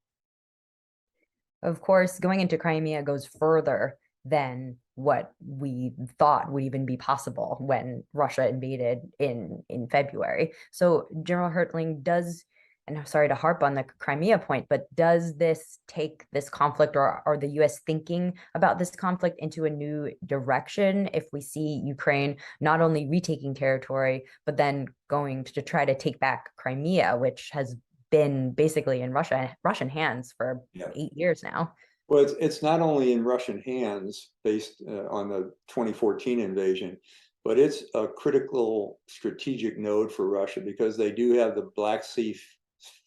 Of course, going into Crimea goes further than what we thought would even be possible when Russia invaded in February. So General Hertling, and I'm sorry to harp on the Crimea point, but does this take this conflict, or are the U.S. thinking about this conflict into a new direction if we see Ukraine not only retaking territory, but then going to try to take back Crimea, which has been basically in Russian hands for 8 years now? Well, it's not only in Russian hands based on the 2014 invasion, but it's a critical strategic node for Russia because they do have the Black Sea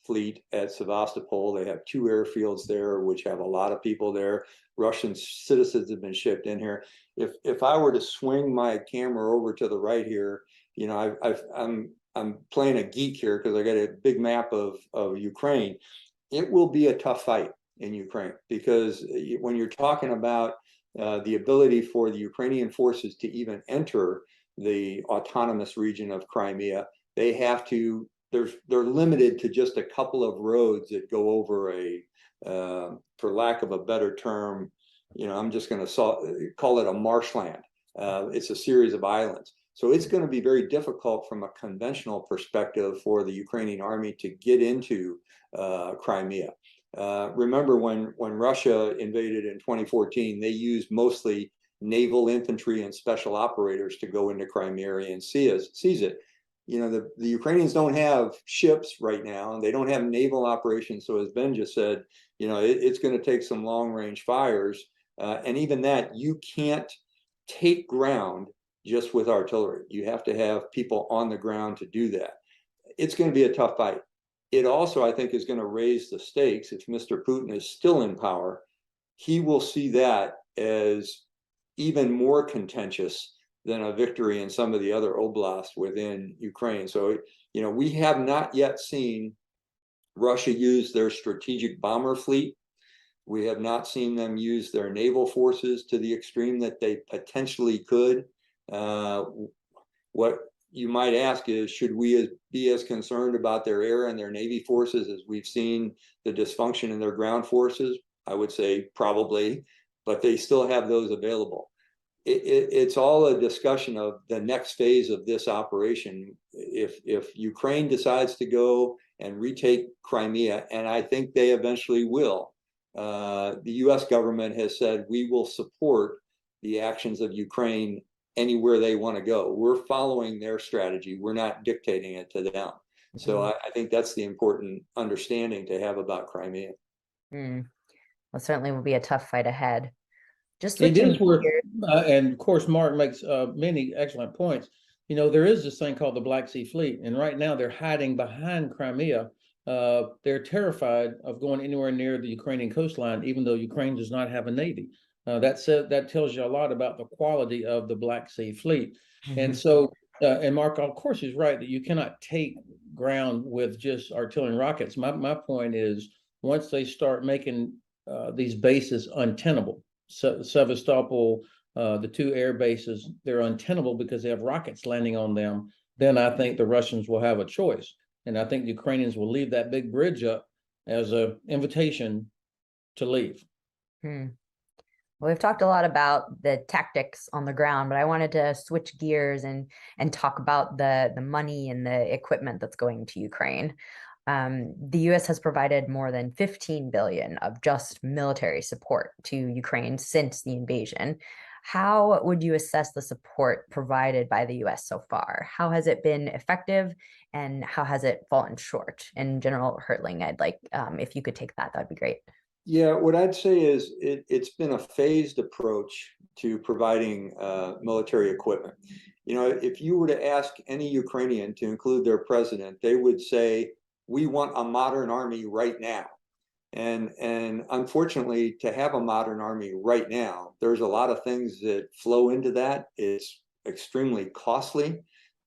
fleet at Sevastopol. They have 2 airfields there, which have a lot of people there. Russian citizens have been shipped in here. If I were to swing my camera over to the right here, you know, I'm playing a geek here because I got a big map of Ukraine. It will be a tough fight in Ukraine because when you're talking about the ability for the Ukrainian forces to even enter the autonomous region of Crimea, they have to. They're limited to just a couple of roads that go over for lack of a better term, you know, I'm just going to call it a marshland. It's a series of islands. So it's going to be very difficult from a conventional perspective for the Ukrainian army to get into Crimea. Remember when Russia invaded in 2014, they used mostly naval infantry and special operators to go into Crimea and seize it. You know, the Ukrainians don't have ships right now, and they don't have naval operations. So as Ben just said, you know, it's going to take some long range fires. And even that, you can't take ground just with artillery. You have to have people on the ground to do that. It's going to be a tough fight. It also, I think, is going to raise the stakes. If Mr. Putin is still in power, he will see that as even more contentious than a victory in some of the other oblasts within Ukraine. So, We have not yet seen Russia use their strategic bomber fleet. We have not seen them use their naval forces to the extreme that they potentially could. What you might ask is, should we be as concerned about their air and their Navy forces as we've seen the dysfunction in their ground forces? I would say probably, but they still have those available. It's all a discussion of the next phase of this operation. If Ukraine decides to go and retake Crimea, and I think they eventually will, the US government has said we will support the actions of Ukraine anywhere they want to go. We're following their strategy. We're not dictating it to them. So I think that's the important understanding to have about Crimea. Well, certainly will be a tough fight ahead. Just It switching is where, gears. and of course, Mark makes many excellent points. There is this thing called the Black Sea Fleet, and right now they're hiding behind Crimea. They're terrified of going anywhere near the Ukrainian coastline, even though Ukraine does not have a navy. That tells you a lot about the quality of the Black Sea Fleet. And so, and Mark, of course, is right that you cannot take ground with just artillery and rockets. My point is, once they start making these bases untenable, Sevastopol, the two air bases, they're untenable because they have rockets landing on them, then I think the Russians will have a choice. And I think the Ukrainians will leave that big bridge up as an invitation to leave. Well, we've talked a lot about the tactics on the ground, but I wanted to switch gears and talk about the money and the equipment that's going to Ukraine. The U.S. has provided more than $15 billion of just military support to Ukraine since the invasion. How would you assess the support provided by the U.S. so far? How has it been effective, and how has it fallen short? And General Hertling, I'd like if you could take that, that'd be great. Yeah, what I'd say is it's been a phased approach to providing military equipment. If you were to ask any Ukrainian to include their president, they would say, we want a modern army right now. And unfortunately, to have a modern army right now, there's a lot of things that flow into that. It's extremely costly,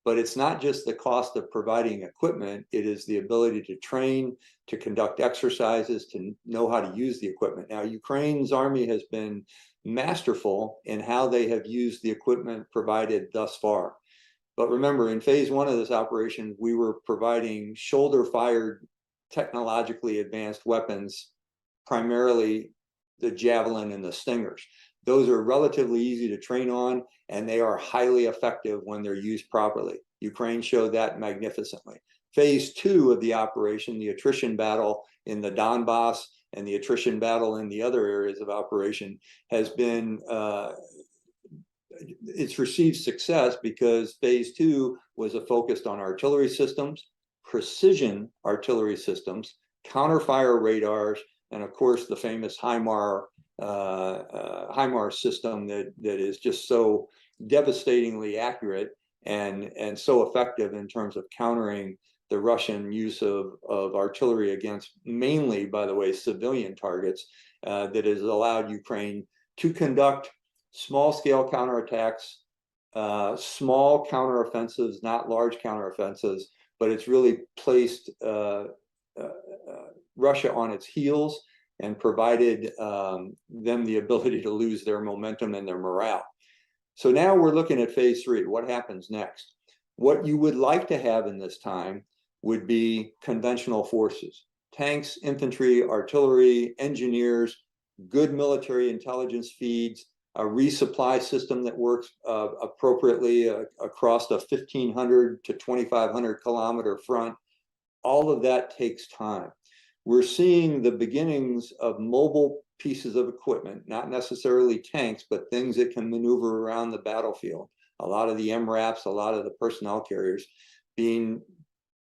but it's not just the cost of providing equipment. It is the ability to train, to conduct exercises, to know how to use the equipment. Now, Ukraine's army has been masterful in how they have used the equipment provided thus far. But remember, in phase one of this operation, we were providing shoulder-fired, technologically advanced weapons, primarily the Javelin and the Stingers. Those are relatively easy to train on, and they are highly effective when they're used properly. Ukraine showed that magnificently. Phase two of the operation, the attrition battle in the Donbass and the attrition battle in the other areas of operation, has been it's received success because phase two was focused on artillery systems, precision artillery systems, counterfire radars, and of course the famous HIMARS system that is just so devastatingly accurate and so effective in terms of countering the Russian use of artillery against mainly, by the way, civilian targets, that has allowed Ukraine to conduct small-scale counterattacks, small counteroffensives, not large counteroffensives, but it's really placed Russia on its heels and provided them the ability to lose their momentum and their morale. So now we're looking at phase three. What happens next? What you would like to have in this time would be conventional forces, tanks, infantry, artillery, engineers, good military intelligence feeds, a resupply system that works appropriately across a 1,500 to 2,500 kilometer front. All of that takes time. We're seeing the beginnings of mobile pieces of equipment, not necessarily tanks, but things that can maneuver around the battlefield. A lot of the MRAPs, a lot of the personnel carriers being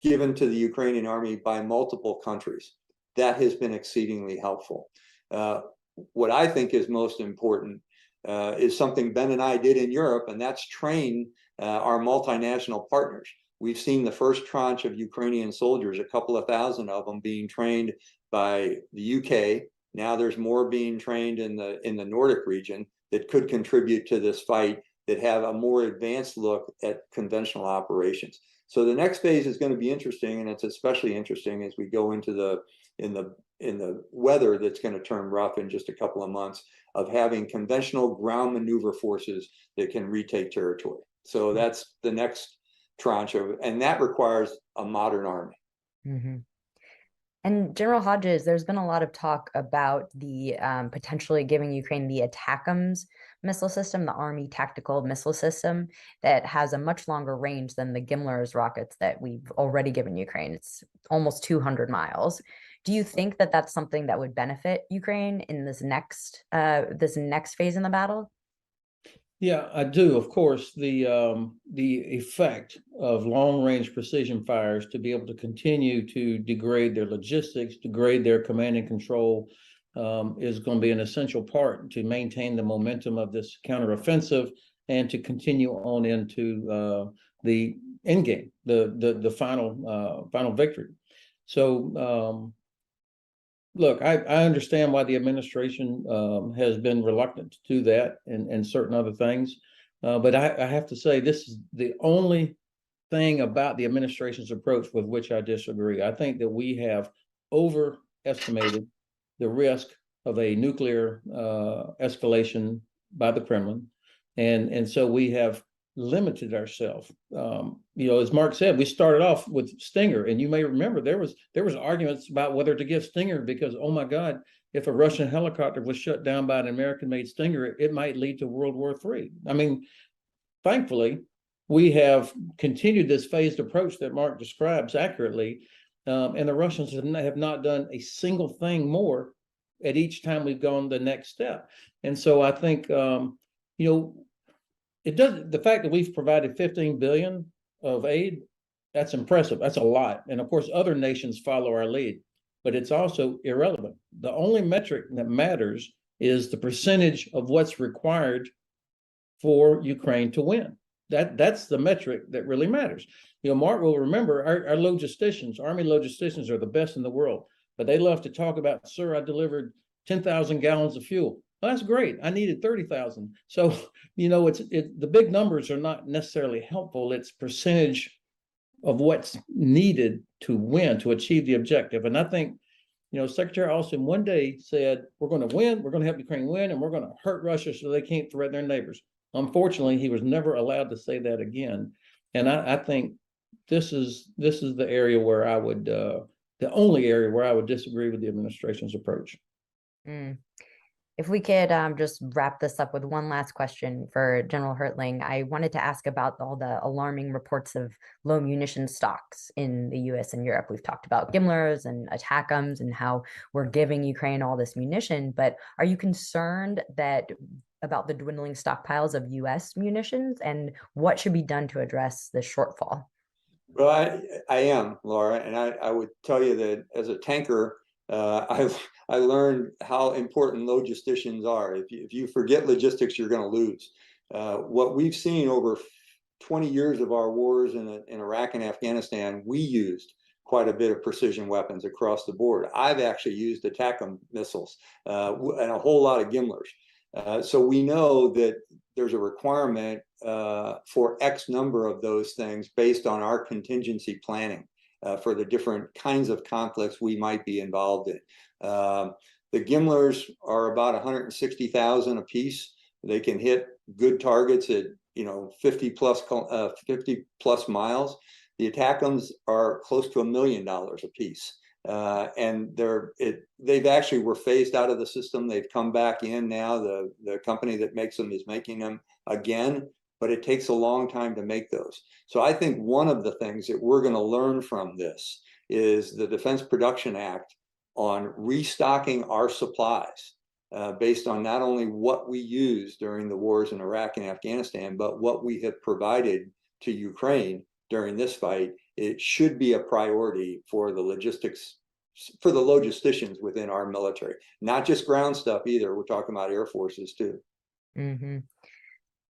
given to the Ukrainian army by multiple countries. That has been exceedingly helpful. What I think is most important is something Ben and I did in Europe, and that's train our multinational partners. We've seen the first tranche of Ukrainian soldiers, a couple of thousand of them being trained by the UK. Now there's more being trained in the Nordic region that could contribute to this fight, that have a more advanced look at conventional operations. So the next phase is going to be interesting, and it's especially interesting as we go into the weather that's going to turn rough in just a couple of months, of having conventional ground maneuver forces that can retake territory. So that's the next tranche of, and that requires a modern army. Mm-hmm. And General Hodges, there's been a lot of talk about the potentially giving Ukraine the ATACMS missile system, the Army Tactical Missile System, that has a much longer range than the Gimler's rockets that we've already given Ukraine. It's almost 200 miles. Do you think that that's something that would benefit Ukraine in this next phase in the battle? Yeah, I do. Of course, the effect of long-range precision fires to be able to continue to degrade their logistics, degrade their command and control, is going to be an essential part to maintain the momentum of this counteroffensive and to continue on into the end game, the final victory. So. Look, I understand why the administration has been reluctant to do that and certain other things. But I have to say, this is the only thing about the administration's approach with which I disagree. I think that we have overestimated the risk of a nuclear escalation by the Kremlin. And so we have limited ourselves. As Mark said, we started off with Stinger, and you may remember there was arguments about whether to give Stinger because, oh my God, if a Russian helicopter was shut down by an American-made Stinger, it might lead to World War III. I mean, thankfully, we have continued this phased approach that Mark describes accurately, and the Russians have not done a single thing more at each time we've gone the next step. And so I think, the fact that we've provided 15 billion of aid, that's impressive. That's a lot. And of course, other nations follow our lead, but it's also irrelevant. The only metric that matters is the percentage of what's required for Ukraine to win. That's the metric that really matters. Mark will remember our logisticians, Army logisticians are the best in the world, but they love to talk about, sir, I delivered 10,000 gallons of fuel. Well, that's great. I needed 30,000. So, the big numbers are not necessarily helpful. It's percentage of what's needed to win, to achieve the objective. And I think, Secretary Austin one day said, we're going to win, we're going to help Ukraine win, and we're going to hurt Russia so they can't threaten their neighbors. Unfortunately, he was never allowed to say that again. And I think this is the area where I would, the only area where I would disagree with the administration's approach. If we could just wrap this up with one last question for General Hertling, I wanted to ask about all the alarming reports of low munition stocks in the US and Europe. We've talked about Gimlers and ATACMS and how we're giving Ukraine all this munition, but are you concerned about the dwindling stockpiles of US munitions, and what should be done to address this shortfall? Well, I am, Laura, and I would tell you that as a tanker, I learned how important logisticians are. If you forget logistics, you're going to lose. What we've seen over 20 years of our wars in Iraq and Afghanistan, we used quite a bit of precision weapons across the board. I've actually used ATACMS missiles and a whole lot of Gimlers. So we know that there's a requirement for X number of those things based on our contingency planning. For the different kinds of conflicts we might be involved in. The Gimlers are about 160,000 a piece. They can hit good targets at 50 plus miles. The ATACMS are close to $1 million a piece, and they've actually were phased out of the system. They've come back in now. The company that makes them is making them again. But it takes a long time to make those. So I think one of the things that we're going to learn from this is the Defense Production Act on restocking our supplies based on not only what we used during the wars in Iraq and Afghanistan, but what we have provided to Ukraine during this fight. It should be a priority for the logisticians within our military, not just ground stuff either. We're talking about air forces too. Mm-hmm.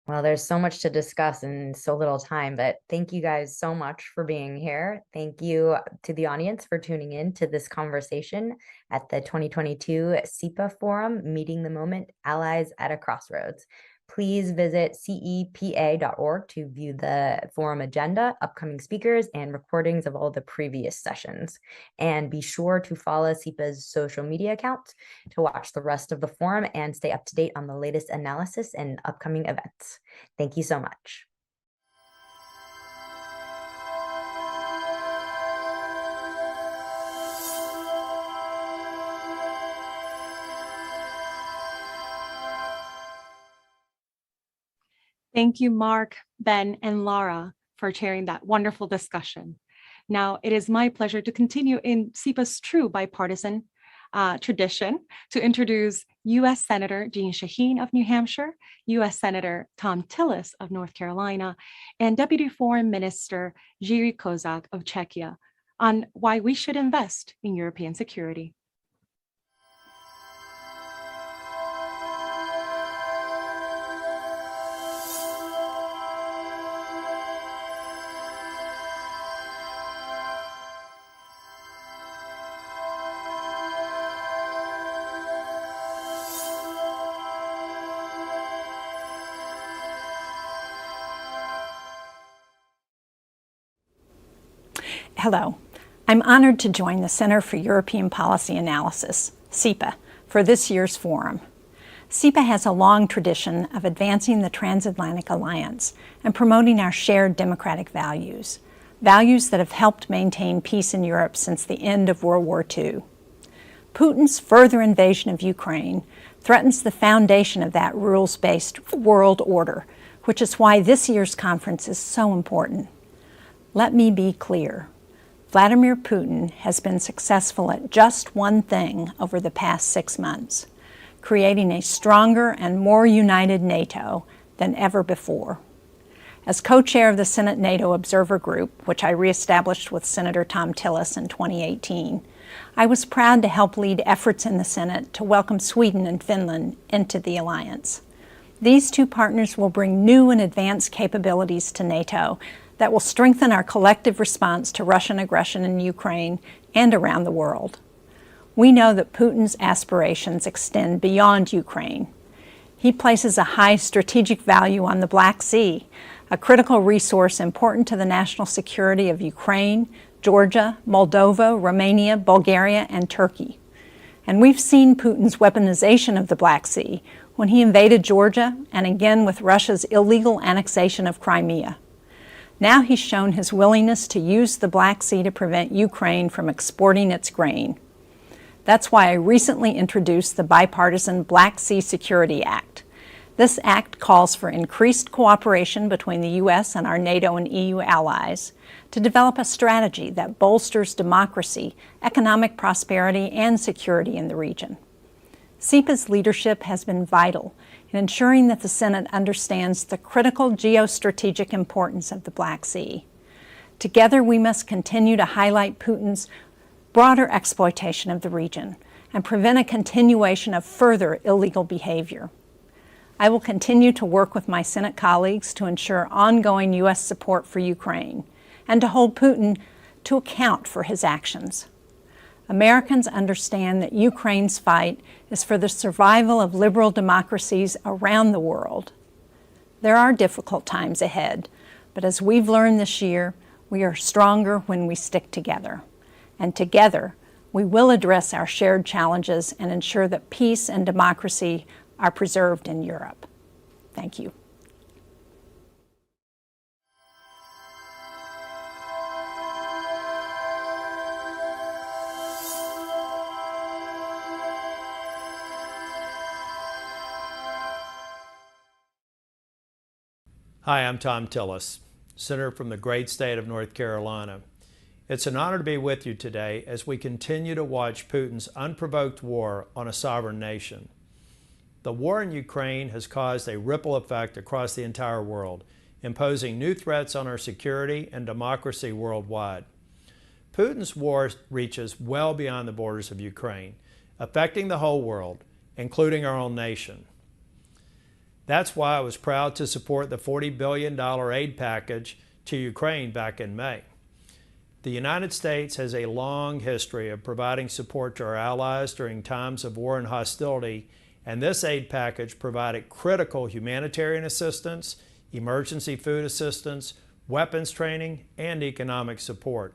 Well, there's so much to discuss in so little time, but thank you guys so much for being here. Thank you to the audience for tuning in to this conversation at the 2022 CEPA Forum, Meeting the Moment, Allies at a Crossroads. Please visit cepa.org to view the forum agenda, upcoming speakers, and recordings of all the previous sessions. And be sure to follow CEPA's social media accounts to watch the rest of the forum and stay up to date on the latest analysis and upcoming events. Thank you so much. Thank you, Mark, Ben, and Laura for chairing that wonderful discussion. Now, it is my pleasure to continue in CEPA's true bipartisan tradition to introduce U.S. Senator Jeanne Shaheen of New Hampshire, U.S. Senator Tom Tillis of North Carolina, and Deputy Foreign Minister Jiří Kozák of Czechia on why we should invest in European security. Hello, I'm honored to join the Center for European Policy Analysis, CEPA, for this year's forum. CEPA has a long tradition of advancing the Transatlantic Alliance and promoting our shared democratic values, values that have helped maintain peace in Europe since the end of World War II. Putin's further invasion of Ukraine threatens the foundation of that rules-based world order, which is why this year's conference is so important. Let me be clear. Vladimir Putin has been successful at just one thing over the past 6 months, creating a stronger and more united NATO than ever before. As co-chair of the Senate NATO Observer Group, which I reestablished with Senator Tom Tillis in 2018, I was proud to help lead efforts in the Senate to welcome Sweden and Finland into the alliance. These two partners will bring new and advanced capabilities to NATO that will strengthen our collective response to Russian aggression in Ukraine and around the world. We know that Putin's aspirations extend beyond Ukraine. He places a high strategic value on the Black Sea, a critical resource important to the national security of Ukraine, Georgia, Moldova, Romania, Bulgaria, and Turkey. And we've seen Putin's weaponization of the Black Sea when he invaded Georgia and again with Russia's illegal annexation of Crimea. Now he's shown his willingness to use the Black Sea to prevent Ukraine from exporting its grain. That's why I recently introduced the bipartisan Black Sea Security Act. This act calls for increased cooperation between the U.S. and our NATO and EU allies to develop a strategy that bolsters democracy, economic prosperity, and security in the region. CEPA's leadership has been vital in ensuring that the Senate understands the critical geostrategic importance of the Black Sea. Together, we must continue to highlight Putin's broader exploitation of the region and prevent a continuation of further illegal behavior. I will continue to work with my Senate colleagues to ensure ongoing U.S. support for Ukraine and to hold Putin to account for his actions. Americans understand that Ukraine's fight is for the survival of liberal democracies around the world. There are difficult times ahead, but as we've learned this year, we are stronger when we stick together. And together, we will address our shared challenges and ensure that peace and democracy are preserved in Europe. Thank you. Hi, I'm Tom Tillis, Senator from the great state of North Carolina. It's an honor to be with you today as we continue to watch Putin's unprovoked war on a sovereign nation. The war in Ukraine has caused a ripple effect across the entire world, imposing new threats on our security and democracy worldwide. Putin's war reaches well beyond the borders of Ukraine, affecting the whole world, including our own nation. That's why I was proud to support the $40 billion aid package to Ukraine back in May. The United States has a long history of providing support to our allies during times of war and hostility, and this aid package provided critical humanitarian assistance, emergency food assistance, weapons training, and economic support.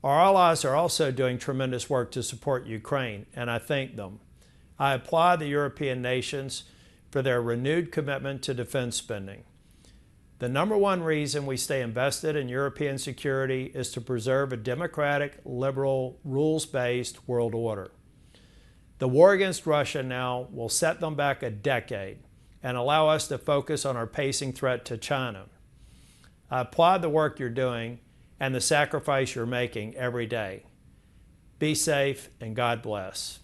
Our allies are also doing tremendous work to support Ukraine, and I thank them. I applaud the European nations for their renewed commitment to defense spending. The number one reason we stay invested in European security is to preserve a democratic, liberal, rules-based world order. The war against Russia now will set them back a decade and allow us to focus on our pacing threat to China. I applaud the work you're doing and the sacrifice you're making every day. Be safe and God bless.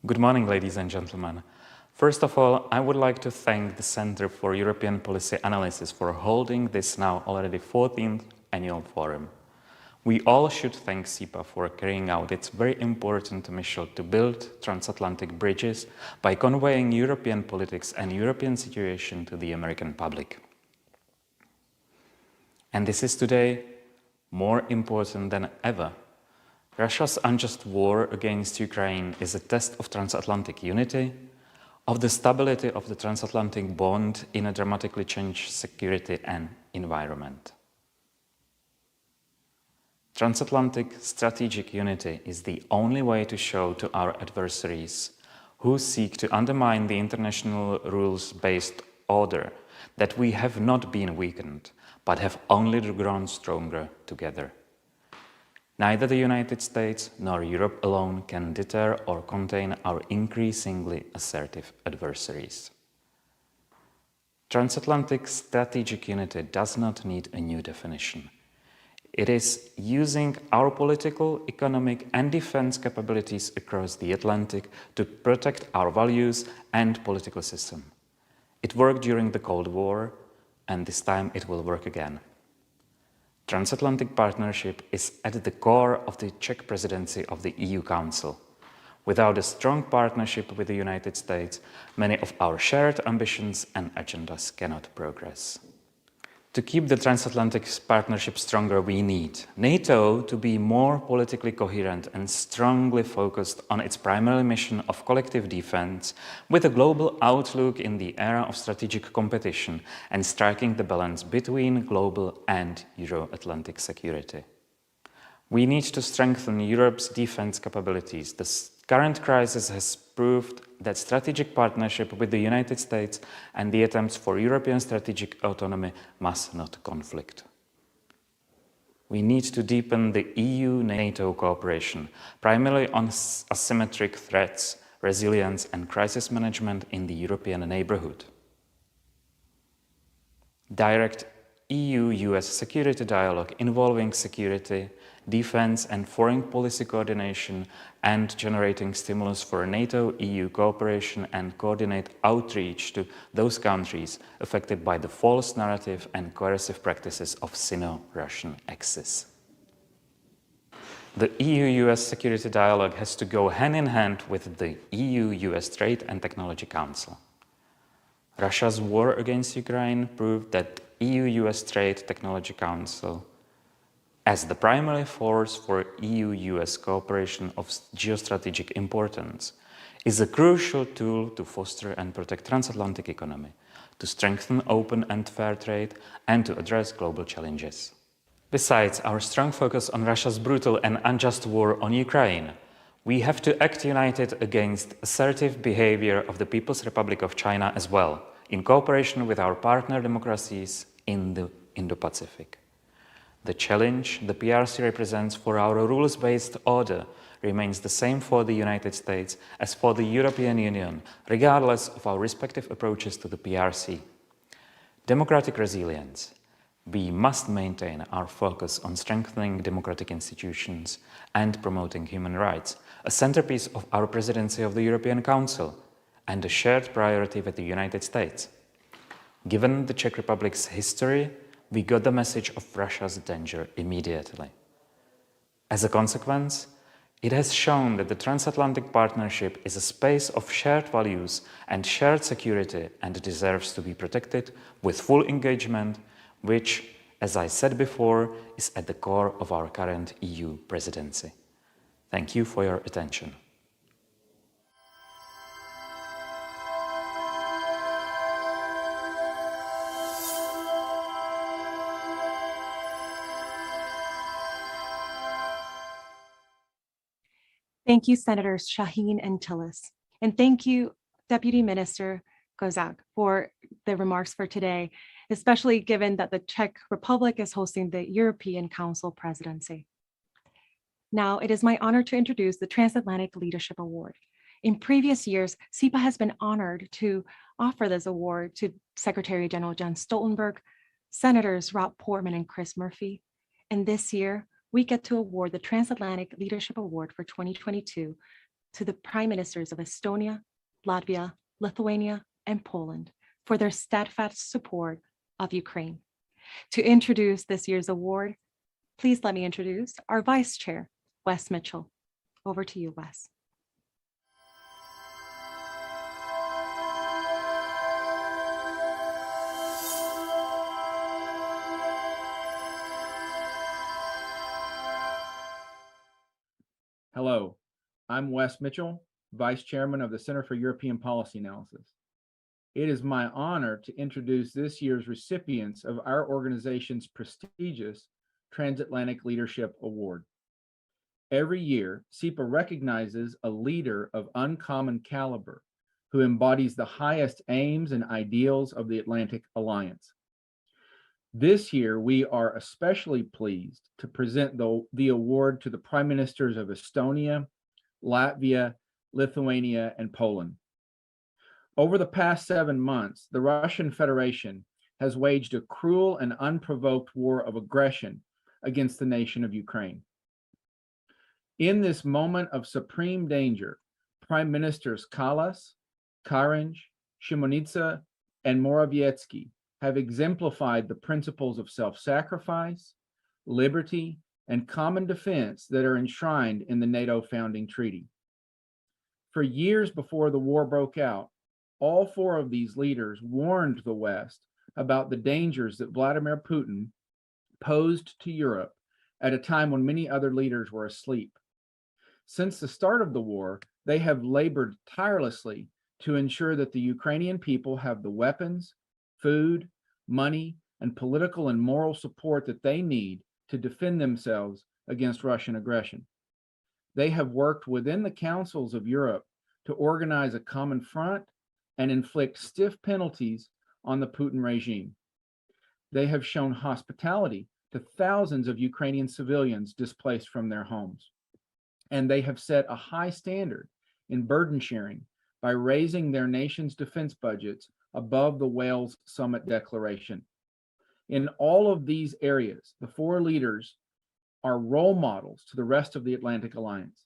Good morning, ladies and gentlemen. First of all, I would like to thank the Center for European Policy Analysis for holding this now already 14th annual forum. We all should thank CEPA for carrying out its very important mission to build transatlantic bridges by conveying European politics and European situation to the American public. And this is today more important than ever. Russia's unjust war against Ukraine is a test of transatlantic unity, of the stability of the transatlantic bond in a dramatically changed security and environment. Transatlantic strategic unity is the only way to show to our adversaries who seek to undermine the international rules-based order that we have not been weakened, but have only grown stronger together. Neither the United States nor Europe alone can deter or contain our increasingly assertive adversaries. Transatlantic strategic unity does not need a new definition. It is using our political, economic, and defense capabilities across the Atlantic to protect our values and political system. It worked during the Cold War, and this time it will work again. Transatlantic partnership is at the core of the Czech presidency of the EU Council. Without a strong partnership with the United States, many of our shared ambitions and agendas cannot progress. To keep the transatlantic partnership stronger, we need NATO to be more politically coherent and strongly focused on its primary mission of collective defense, with a global outlook in the era of strategic competition and striking the balance between global and Euro-Atlantic security. We need to strengthen Europe's defense capabilities. The current crisis has proved that strategic partnership with the United States and the attempts for European strategic autonomy must not conflict. We need to deepen the EU-NATO cooperation, primarily on asymmetric threats, resilience and crisis management in the European neighborhood. Direct EU-US security dialogue involving security, defense and foreign policy coordination and generating stimulus for NATO-EU cooperation and coordinate outreach to those countries affected by the false narrative and coercive practices of Sino-Russian axis. The EU-US security dialogue has to go hand in hand with the EU-US Trade and Technology Council. Russia's war against Ukraine proved that EU-US Trade Technology Council, as the primary force for EU-US cooperation of geostrategic importance, is a crucial tool to foster and protect transatlantic economy, to strengthen open and fair trade, and to address global challenges. Besides our strong focus on Russia's brutal and unjust war on Ukraine, we have to act united against assertive behavior of the People's Republic of China as well, in cooperation with our partner democracies in the Indo-Pacific. The challenge the PRC represents for our rules-based order remains the same for the United States as for the European Union, regardless of our respective approaches to the PRC. Democratic resilience. We must maintain our focus on strengthening democratic institutions and promoting human rights, a centerpiece of our presidency of the European Council and a shared priority with the United States. Given the Czech Republic's history, we got the message of Russia's danger immediately. As a consequence, It has shown that the transatlantic partnership is a space of shared values and shared security and deserves to be protected with full engagement, which, as I said before, is at the core of our current EU presidency. Thank you for your attention. Thank you, Senators Shaheen and Tillis. And thank you, Deputy Minister Kozak, for the remarks for today, especially given that the Czech Republic is hosting the European Council presidency. Now, it is my honor to introduce the Transatlantic Leadership Award. In previous years, CEPA has been honored to offer this award to Secretary General Jens Stoltenberg, Senators Rob Portman and Chris Murphy. And this year, we get to award the Transatlantic Leadership Award for 2022 to the Prime Ministers of Estonia, Latvia, Lithuania, and Poland for their steadfast support of Ukraine. To introduce this year's award, please let me introduce our Vice Chair, Wes Mitchell. Over to you, Wes. Hello, I'm Wes Mitchell, Vice Chairman of the Center for European Policy Analysis. It is my honor to introduce this year's recipients of our organization's prestigious Transatlantic Leadership Award. Every year, CEPA recognizes a leader of uncommon caliber who embodies the highest aims and ideals of the Atlantic Alliance. This year, we are especially pleased to present the award to the Prime Ministers of Estonia, Latvia, Lithuania, and Poland. Over the past 7 months, the Russian Federation has waged a cruel and unprovoked war of aggression against the nation of Ukraine. In this moment of supreme danger, Prime Ministers Kallas, Kariņš, Šimonytė, and Morawiecki have exemplified the principles of self-sacrifice, liberty, and common defense that are enshrined in the NATO founding treaty. For years before the war broke out, all 4 of these leaders warned the West about the dangers that Vladimir Putin posed to Europe at a time when many other leaders were asleep. Since the start of the war, they have labored tirelessly to ensure that the Ukrainian people have the weapons, food, money, and political and moral support that they need to defend themselves against Russian aggression. They have worked within the councils of Europe to organize a common front and inflict stiff penalties on the Putin regime. They have shown hospitality to thousands of Ukrainian civilians displaced from their homes. And they have set a high standard in burden sharing by raising their nation's defense budgets above the Wales Summit Declaration. In all of these areas, the 4 leaders are role models to the rest of the Atlantic Alliance.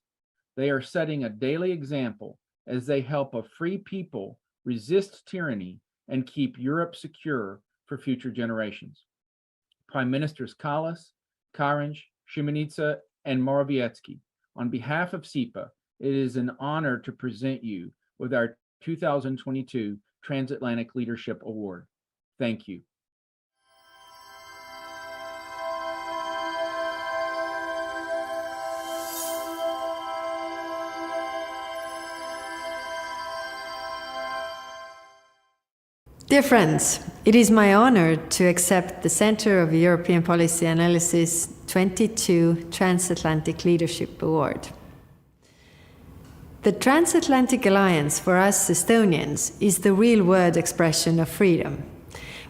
They are setting a daily example as they help a free people resist tyranny and keep Europe secure for future generations. Prime Ministers Kallas, Kariņš, Šimonytė, and Morawiecki, on behalf of CEPA, it is an honor to present you with our 2022 Transatlantic Leadership Award. Thank you. Dear friends, it is my honor to accept the Center of European Policy Analysis 22 Transatlantic Leadership Award. The Transatlantic Alliance for us Estonians is the real-world expression of freedom.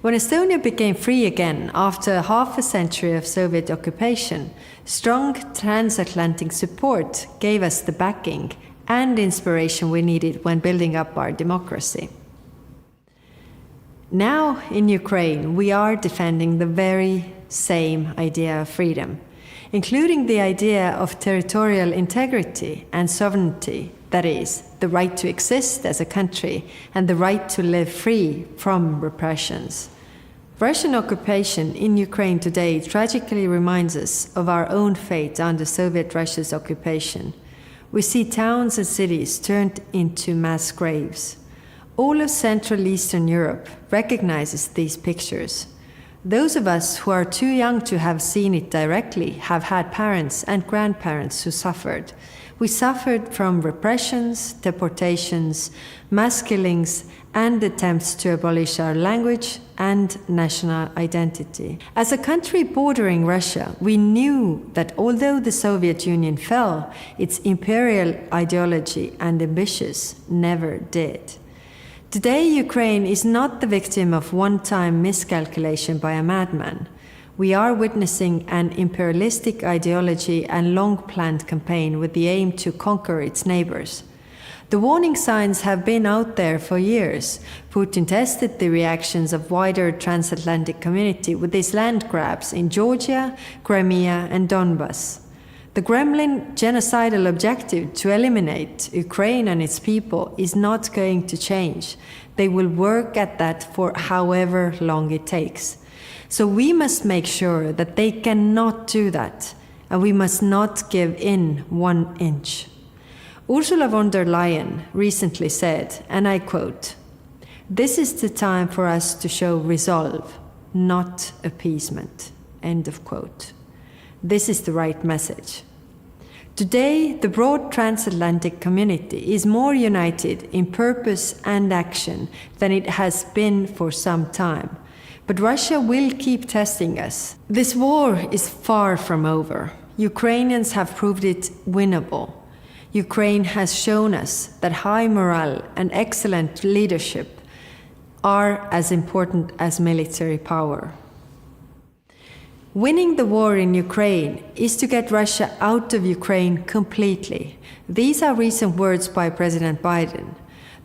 When Estonia became free again after half a century of Soviet occupation, strong transatlantic support gave us the backing and inspiration we needed when building up our democracy. Now, in Ukraine, we are defending the very same idea of freedom, including the idea of territorial integrity and sovereignty, that is, the right to exist as a country and the right to live free from repressions. Russian occupation in Ukraine today tragically reminds us of our own fate under Soviet Russia's occupation. We see towns and cities turned into mass graves. All of Central Eastern Europe recognizes these pictures. Those of us who are too young to have seen it directly have had parents and grandparents who suffered. We suffered from repressions, deportations, mass killings, and attempts to abolish our language and national identity. As a country bordering Russia, we knew that although the Soviet Union fell, its imperial ideology and ambitions never did. Today, Ukraine is not the victim of one-time miscalculation by a madman. We are witnessing an imperialistic ideology and long-planned campaign with the aim to conquer its neighbors. The warning signs have been out there for years. Putin tested the reactions of wider transatlantic community with his land grabs in Georgia, Crimea, and Donbas. The Kremlin genocidal objective to eliminate Ukraine and its people is not going to change. They will work at that for however long it takes. So we must make sure that they cannot do that, and we must not give in 1 inch. Ursula von der Leyen recently said, and I quote, "This is the time for us to show resolve, not appeasement." End of quote. This is the right message. Today, the broad transatlantic community is more united in purpose and action than it has been for some time. But Russia will keep testing us. This war is far from over. Ukrainians have proved it winnable. Ukraine has shown us that high morale and excellent leadership are as important as military power. Winning the war in Ukraine is to get Russia out of Ukraine completely. These are recent words by President Biden.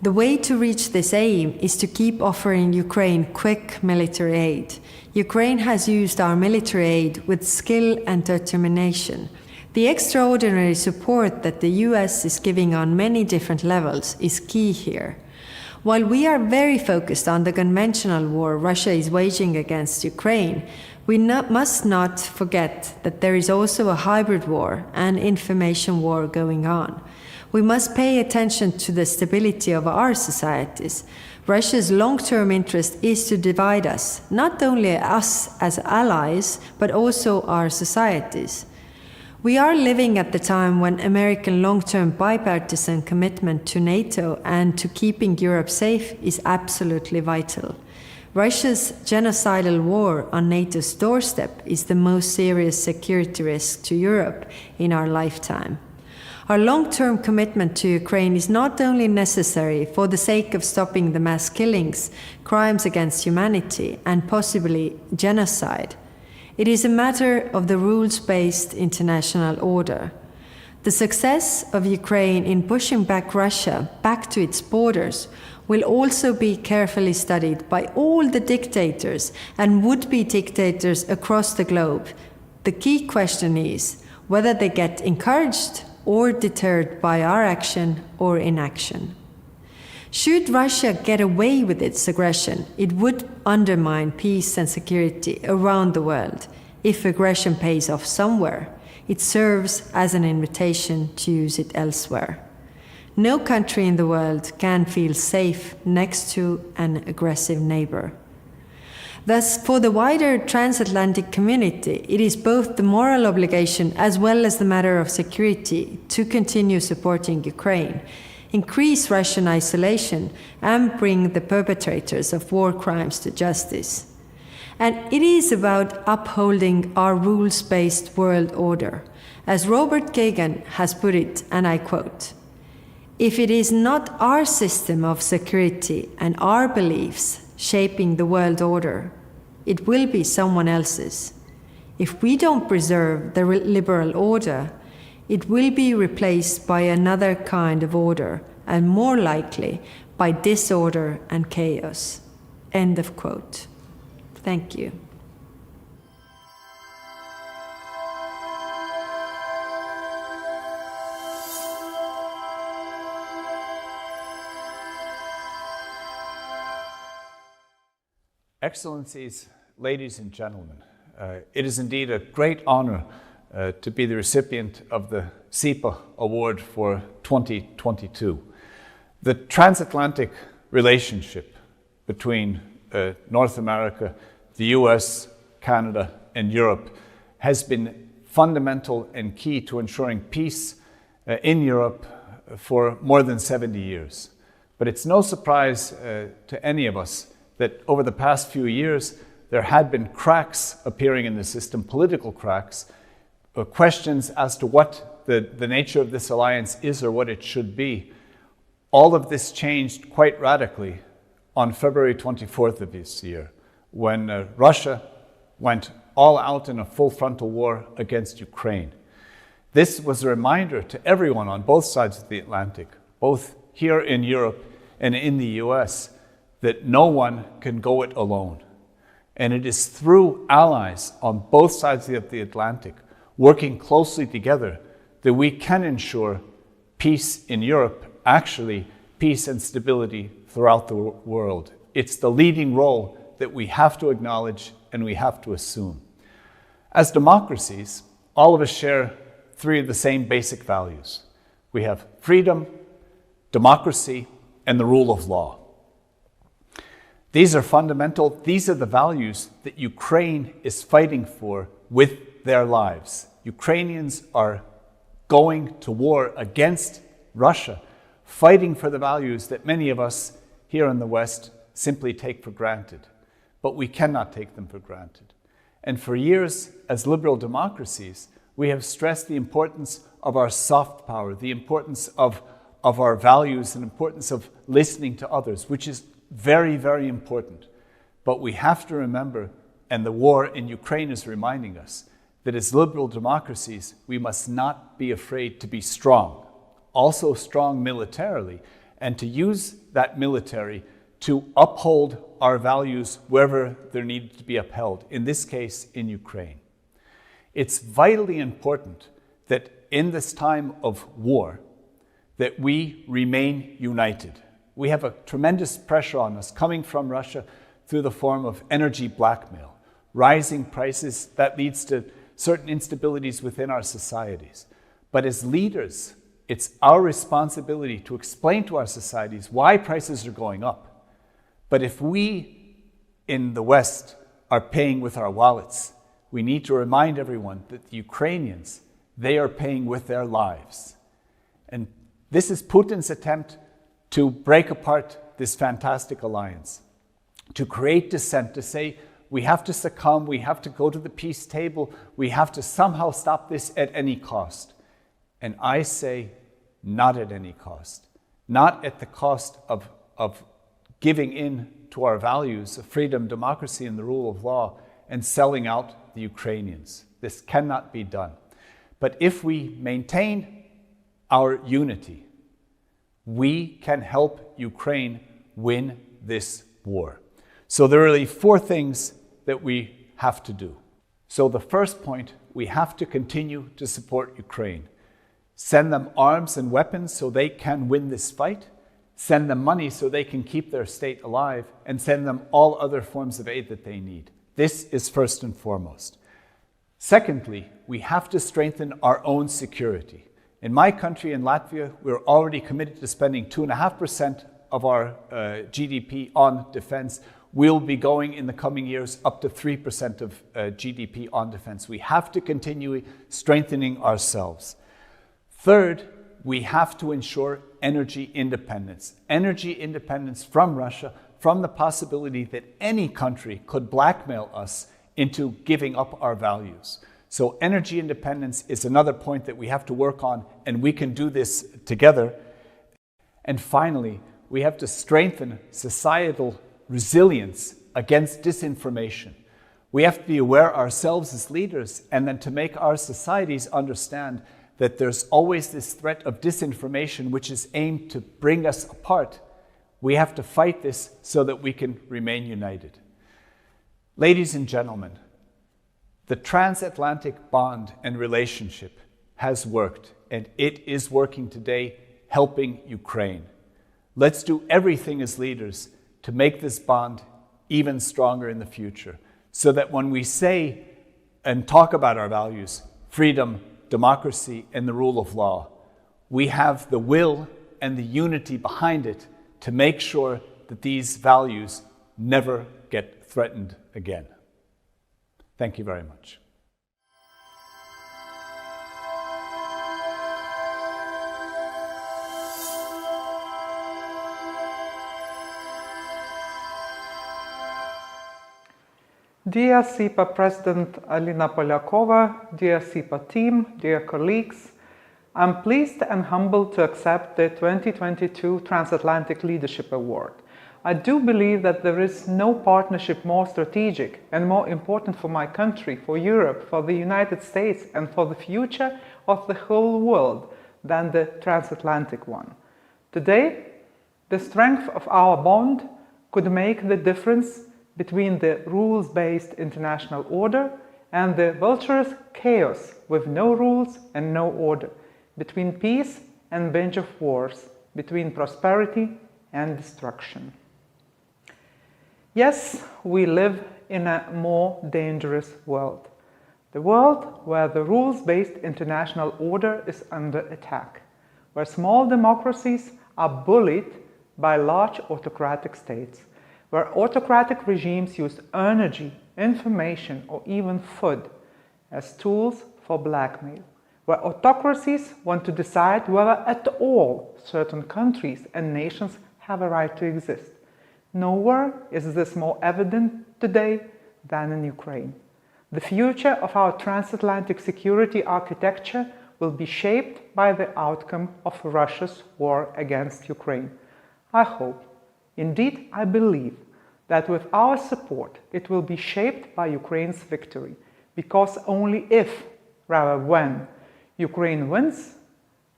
The way to reach this aim is to keep offering Ukraine quick military aid. Ukraine has used our military aid with skill and determination. The extraordinary support that the US is giving on many different levels is key here. While we are very focused on the conventional war Russia is waging against Ukraine, we must not forget that there is also a hybrid war and information war going on. We must pay attention to the stability of our societies. Russia's long-term interest is to divide us, not only us as allies, but also our societies. We are living at the time when American long-term bipartisan commitment to NATO and to keeping Europe safe is absolutely vital. Russia's genocidal war on NATO's doorstep is the most serious security risk to Europe in our lifetime. Our long-term commitment to Ukraine is not only necessary for the sake of stopping the mass killings, crimes against humanity, and possibly genocide. It is a matter of the rules-based international order. The success of Ukraine in pushing back Russia back to its borders will also be carefully studied by all the dictators and would-be dictators across the globe. The key question is whether they get encouraged or deterred by our action or inaction. Should Russia get away with its aggression, it would undermine peace and security around the world. If aggression pays off somewhere, it serves as an invitation to use it elsewhere. No country in the world can feel safe next to an aggressive neighbor. Thus, for the wider transatlantic community, it is both the moral obligation as well as the matter of security to continue supporting Ukraine, increase Russian isolation, and bring the perpetrators of war crimes to justice. And it is about upholding our rules-based world order. As Robert Kagan has put it, and I quote, "If it is not our system of security and our beliefs shaping the world order, it will be someone else's. If we don't preserve the liberal order, it will be replaced by another kind of order, and more likely by disorder and chaos." End of quote. Thank you. Excellencies, ladies and gentlemen, it is indeed a great honor to be the recipient of the CEPA Award for 2022. The transatlantic relationship between North America, the US, Canada, and Europe has been fundamental and key to ensuring peace in Europe for more than 70 years. But it's no surprise to any of us that over the past few years, there had been cracks appearing in the system, political cracks, questions as to what the nature of this alliance is or what it should be. All of this changed quite radically on February 24th of this year, when Russia went all out in a full frontal war against Ukraine. This was a reminder to everyone on both sides of the Atlantic, both here in Europe and in the US, that no one can go it alone. And it is through allies on both sides of the Atlantic, working closely together, that we can ensure peace in Europe, actually peace and stability throughout the world. It's the leading role that we have to acknowledge and we have to assume. As democracies, all of us share three of the same basic values. We have freedom, democracy, and the rule of law. These are fundamental. These are the values that Ukraine is fighting for with their lives. Ukrainians are going to war against Russia, fighting for the values that many of us here in the West simply take for granted. But we cannot take them for granted. And for years, as liberal democracies, we have stressed the importance of our soft power, the importance of our values, and importance of listening to others, which is very, very important. But we have to remember, and the war in Ukraine is reminding us, that as liberal democracies, we must not be afraid to be strong, also strong militarily, and to use that military to uphold our values wherever they're needed to be upheld, in this case, in Ukraine. It's vitally important that in this time of war, that we remain united. We have a tremendous pressure on us coming from Russia through the form of energy blackmail, rising prices that leads to certain instabilities within our societies. But as leaders, it's our responsibility to explain to our societies why prices are going up. But if we in the West are paying with our wallets, we need to remind everyone that the Ukrainians, they are paying with their lives. And this is Putin's attempt to break apart this fantastic alliance, to create dissent, to say we have to succumb, we have to go to the peace table, we have to somehow stop this at any cost. And I say, not at any cost. Not at the cost of giving in to our values of freedom, democracy, and the rule of law, and selling out the Ukrainians. This cannot be done. But if we maintain our unity, we can help Ukraine win this war. So there are really four things that we have to do. So the first point, we have to continue to support Ukraine. Send them arms and weapons so they can win this fight. Send them money so they can keep their state alive, and send them all other forms of aid that they need. This is first and foremost. Secondly, we have to strengthen our own security. In my country, in Latvia, we're already committed to spending 2.5% of our GDP on defense. We'll be going in the coming years up to 3% of GDP on defense. We have to continue strengthening ourselves. Third, we have to ensure energy independence. Energy independence from Russia, from the possibility that any country could blackmail us into giving up our values. So energy independence is another point that we have to work on, and we can do this together. And finally, we have to strengthen societal resilience against disinformation. We have to be aware ourselves as leaders, and then to make our societies understand that there's always this threat of disinformation which is aimed to bring us apart. We have to fight this so that we can remain united. Ladies and gentlemen, the transatlantic bond and relationship has worked, and it is working today, helping Ukraine. Let's do everything as leaders to make this bond even stronger in the future, so that when we say and talk about our values, freedom, democracy, and the rule of law. We have the will and the unity behind it to make sure that these values never get threatened again. Thank you very much. Dear CEPA President Alina Polyakova, dear CEPA team, dear colleagues, I'm pleased and humbled to accept the 2022 Transatlantic Leadership Award. I do believe that there is no partnership more strategic and more important for my country, for Europe, for the United States, and for the future of the whole world than the transatlantic one. Today, the strength of our bond could make the difference between the rules-based international order and the vulturous chaos with no rules and no order, between peace and binge of wars, between prosperity and destruction. Yes, we live in a more dangerous world. The world where the rules-based international order is under attack, where small democracies are bullied by large autocratic states, where autocratic regimes use energy, information, or even food as tools for blackmail, where autocracies want to decide whether at all certain countries and nations have a right to exist. Nowhere is this more evident today than in Ukraine. The future of our transatlantic security architecture will be shaped by the outcome of Russia's war against Ukraine. I hope, indeed I believe, that with our support it will be shaped by Ukraine's victory, because only if, rather when, Ukraine wins,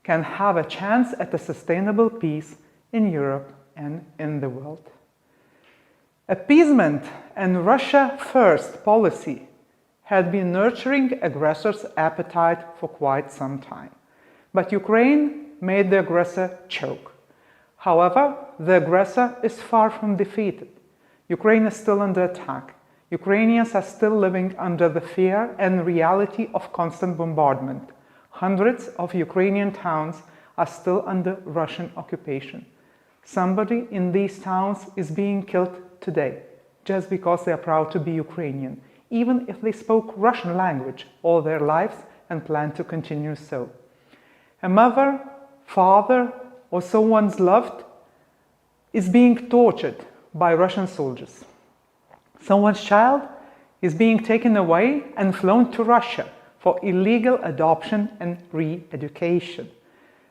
can have a chance at a sustainable peace in Europe and in the world. Appeasement and Russia first policy had been nurturing aggressors' appetite for quite some time. But Ukraine made the aggressor choke. However, the aggressor is far from defeated. Ukraine is still under attack. Ukrainians are still living under the fear and reality of constant bombardment. Hundreds of Ukrainian towns are still under Russian occupation. Somebody in these towns is being killed today just because they are proud to be Ukrainian, even if they spoke Russian language all their lives and plan to continue so. A mother, father, or someone's loved is being tortured by Russian soldiers. Someone's child is being taken away and flown to Russia for illegal adoption and re-education.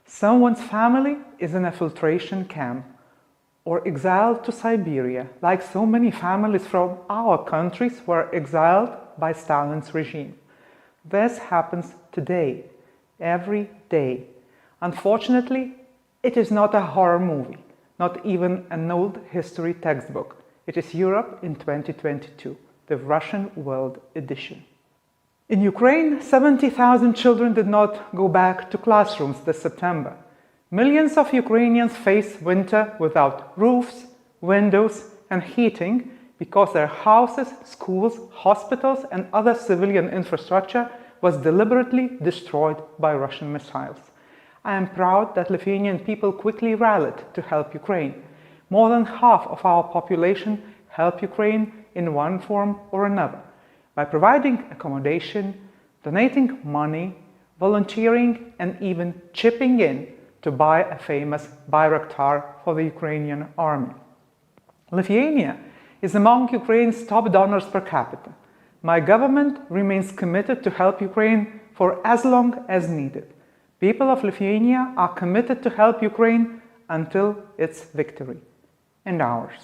Someone's family is in a filtration camp or exiled to Siberia, like so many families from our countries were exiled by Stalin's regime. This happens today, every day. Unfortunately, it is not a horror movie, not even an old history textbook. It is Europe in 2022, the Russian World Edition. In Ukraine, 70,000 children did not go back to classrooms this September. Millions of Ukrainians face winter without roofs, windows, and heating because their houses, schools, hospitals, and other civilian infrastructure was deliberately destroyed by Russian missiles. I am proud that Lithuanian people quickly rallied to help Ukraine. More than half of our population help Ukraine in one form or another, by providing accommodation, donating money, volunteering, and even chipping in to buy a famous Bayraktar for the Ukrainian army. Lithuania is among Ukraine's top donors per capita. My government remains committed to help Ukraine for as long as needed. People of Lithuania are committed to help Ukraine until its victory, and ours.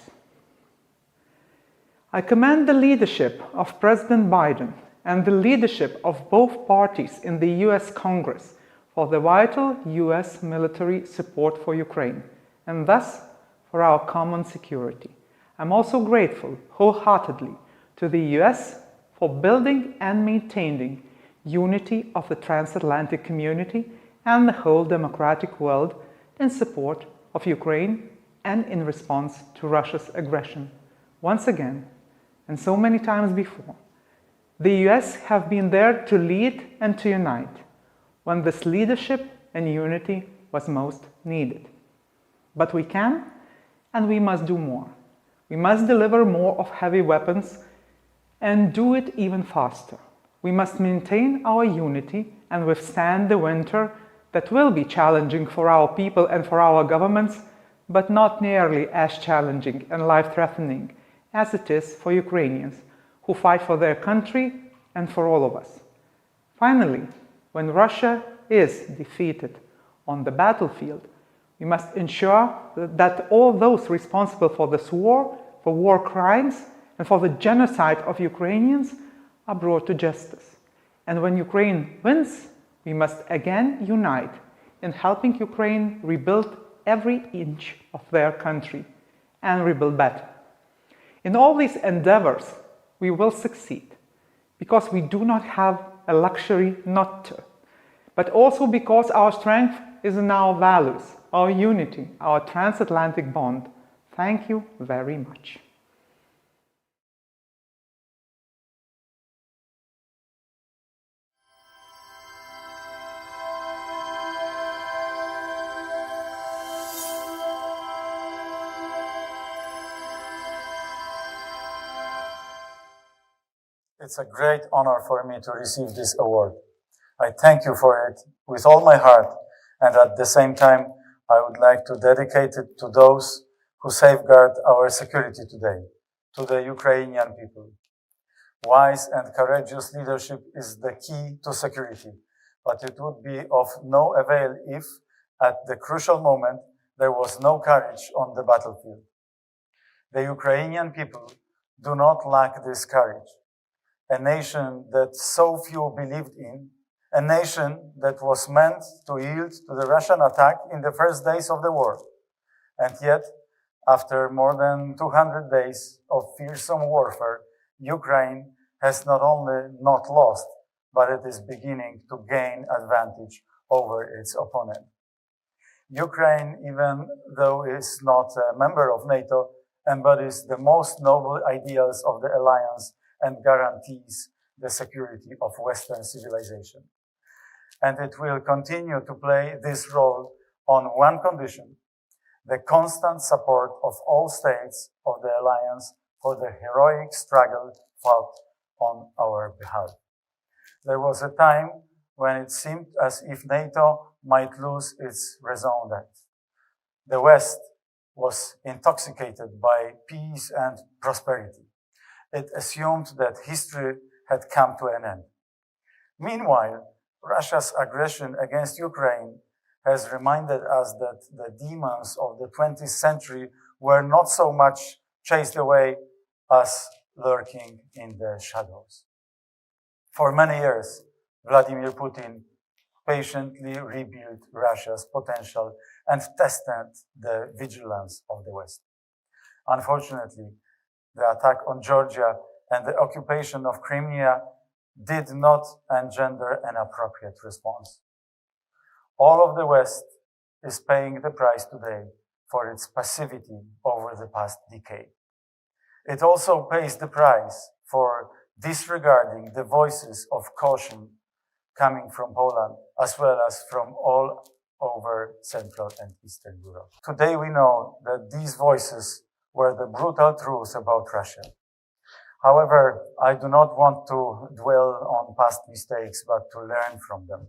I commend the leadership of President Biden and the leadership of both parties in the US Congress for the vital US military support for Ukraine, and thus for our common security. I'm also grateful wholeheartedly to the US for building and maintaining unity of the transatlantic community and the whole democratic world in support of Ukraine and in response to Russia's aggression. Once again, and so many times before, The US have been there to lead and to unite when this leadership and unity was most needed. But we can and we must do more. We must deliver more of heavy weapons and do it even faster. We must maintain our unity and withstand the winter that will be challenging for our people and for our governments, but not nearly as challenging and life-threatening as it is for Ukrainians who fight for their country and for all of us. Finally, when Russia is defeated on the battlefield, we must ensure that all those responsible for this war, for war crimes, and for the genocide of Ukrainians are brought to justice. And when Ukraine wins, we must again unite in helping Ukraine rebuild every inch of their country and rebuild better. In all these endeavors, we will succeed because we do not have a luxury not to, but also because our strength is in our values, our unity, our transatlantic bond. Thank you very much. It's a great honor for me to receive this award. I thank you for it with all my heart, and at the same time, I would like to dedicate it to those who safeguard our security today, to the Ukrainian people. Wise and courageous leadership is the key to security, but it would be of no avail if, at the crucial moment, there was no courage on the battlefield. The Ukrainian people do not lack this courage. A nation that so few believed in, a nation that was meant to yield to the Russian attack in the first days of the war. And yet, after more than 200 days of fearsome warfare, Ukraine has not only not lost, but it is beginning to gain advantage over its opponent. Ukraine, even though it is not a member of NATO, embodies the most noble ideals of the alliance and guarantees the security of Western civilization. And it will continue to play this role on one condition: the constant support of all states of the alliance for the heroic struggle fought on our behalf. There was a time when it seemed as if NATO might lose its raison d'être. The West was intoxicated by peace and prosperity. It assumed that history had come to an end. Meanwhile, Russia's aggression against Ukraine has reminded us that the demons of the 20th century were not so much chased away as lurking in the shadows. For many years, Vladimir Putin patiently rebuilt Russia's potential and tested the vigilance of the West. Unfortunately, the attack on Georgia and the occupation of Crimea did not engender an appropriate response. All of the West is paying the price today for its passivity over the past decade. It also pays the price for disregarding the voices of caution coming from Poland, as well as from all over Central and Eastern Europe. Today we know that these voices were the brutal truth about Russia. However, I do not want to dwell on past mistakes, but to learn from them.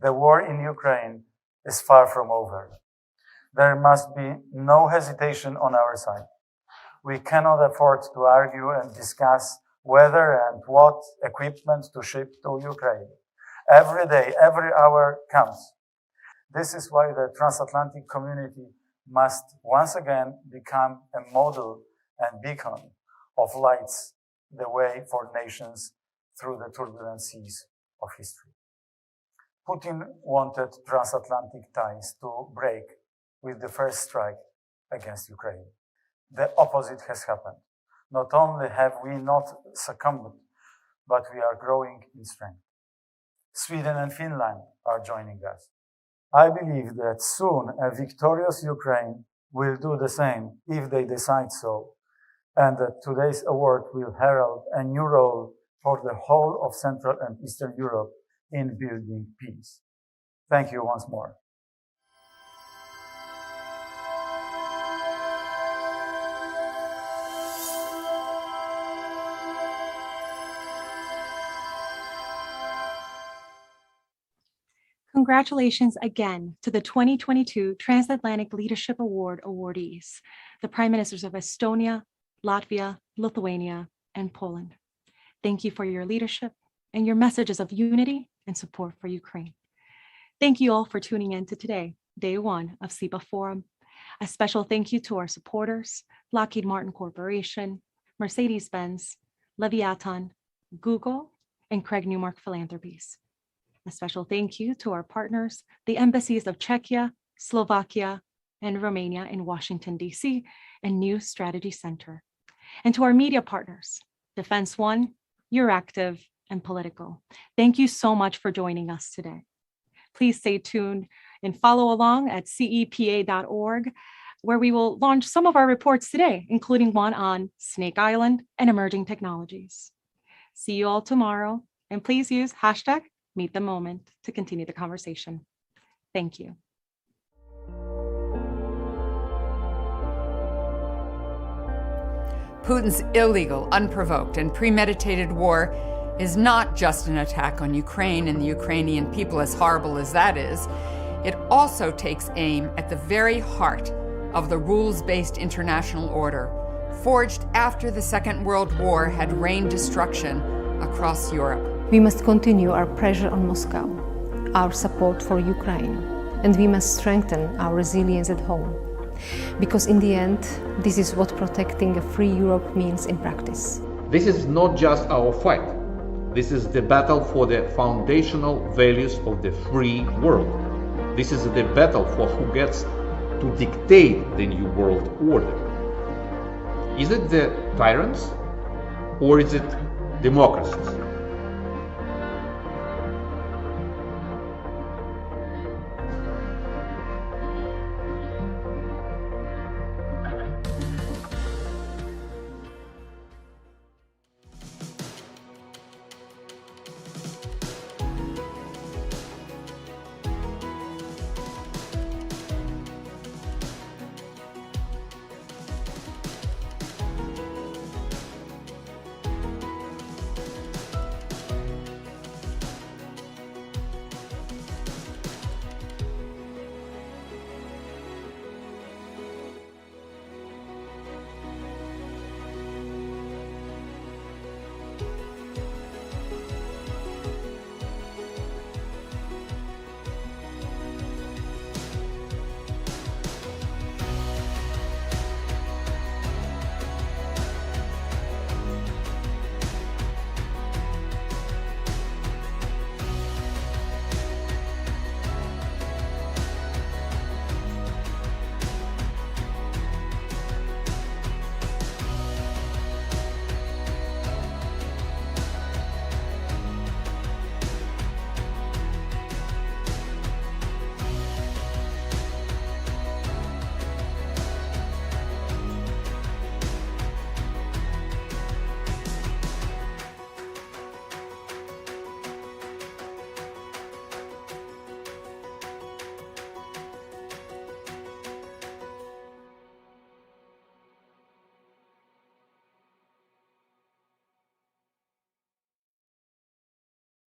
The war in Ukraine is far from over. There must be no hesitation on our side. We cannot afford to argue and discuss whether and what equipment to ship to Ukraine. Every day, every hour counts. This is why the transatlantic community must once again become a model and beacon of lights the way for nations through the turbulent seas of history. Putin wanted transatlantic ties to break with the first strike against Ukraine. The opposite has happened. Not only have we not succumbed, but we are growing in strength. Sweden and Finland are joining us. I believe that soon a victorious Ukraine will do the same if they decide so, and that today's award will herald a new role for the whole of Central and Eastern Europe in building peace. Thank you once more. Congratulations again to the 2022 Transatlantic Leadership Award awardees, the Prime Ministers of Estonia, Latvia, Lithuania, and Poland. Thank you for your leadership and your messages of unity and support for Ukraine. Thank you all for tuning in to today, day one of CEPA Forum. A special thank you to our supporters, Lockheed Martin Corporation, Mercedes-Benz, Leviathan, Google, and Craig Newmark Philanthropies. A special thank you to our partners, the embassies of Czechia, Slovakia, and Romania in Washington, D.C., and New Strategy Center. And to our media partners, Defense One, Euractiv, and Politico. Thank you so much for joining us today. Please stay tuned and follow along at cepa.org, where we will launch some of our reports today, including one on Snake Island and emerging technologies. See you all tomorrow, and please use hashtag Meet the Moment to continue the conversation. Thank you. Putin's illegal, unprovoked, and premeditated war is not just an attack on Ukraine and the Ukrainian people, as horrible as that is. It also takes aim at the very heart of the rules-based international order, forged after the Second World War had rained destruction across Europe. We must continue our pressure on Moscow, our support for Ukraine, and we must strengthen our resilience at home. Because in the end, this is what protecting a free Europe means in practice. This is not just our fight. This is the battle for the foundational values of the free world. This is the battle for who gets to dictate the new world order. Is it the tyrants or is it democracies?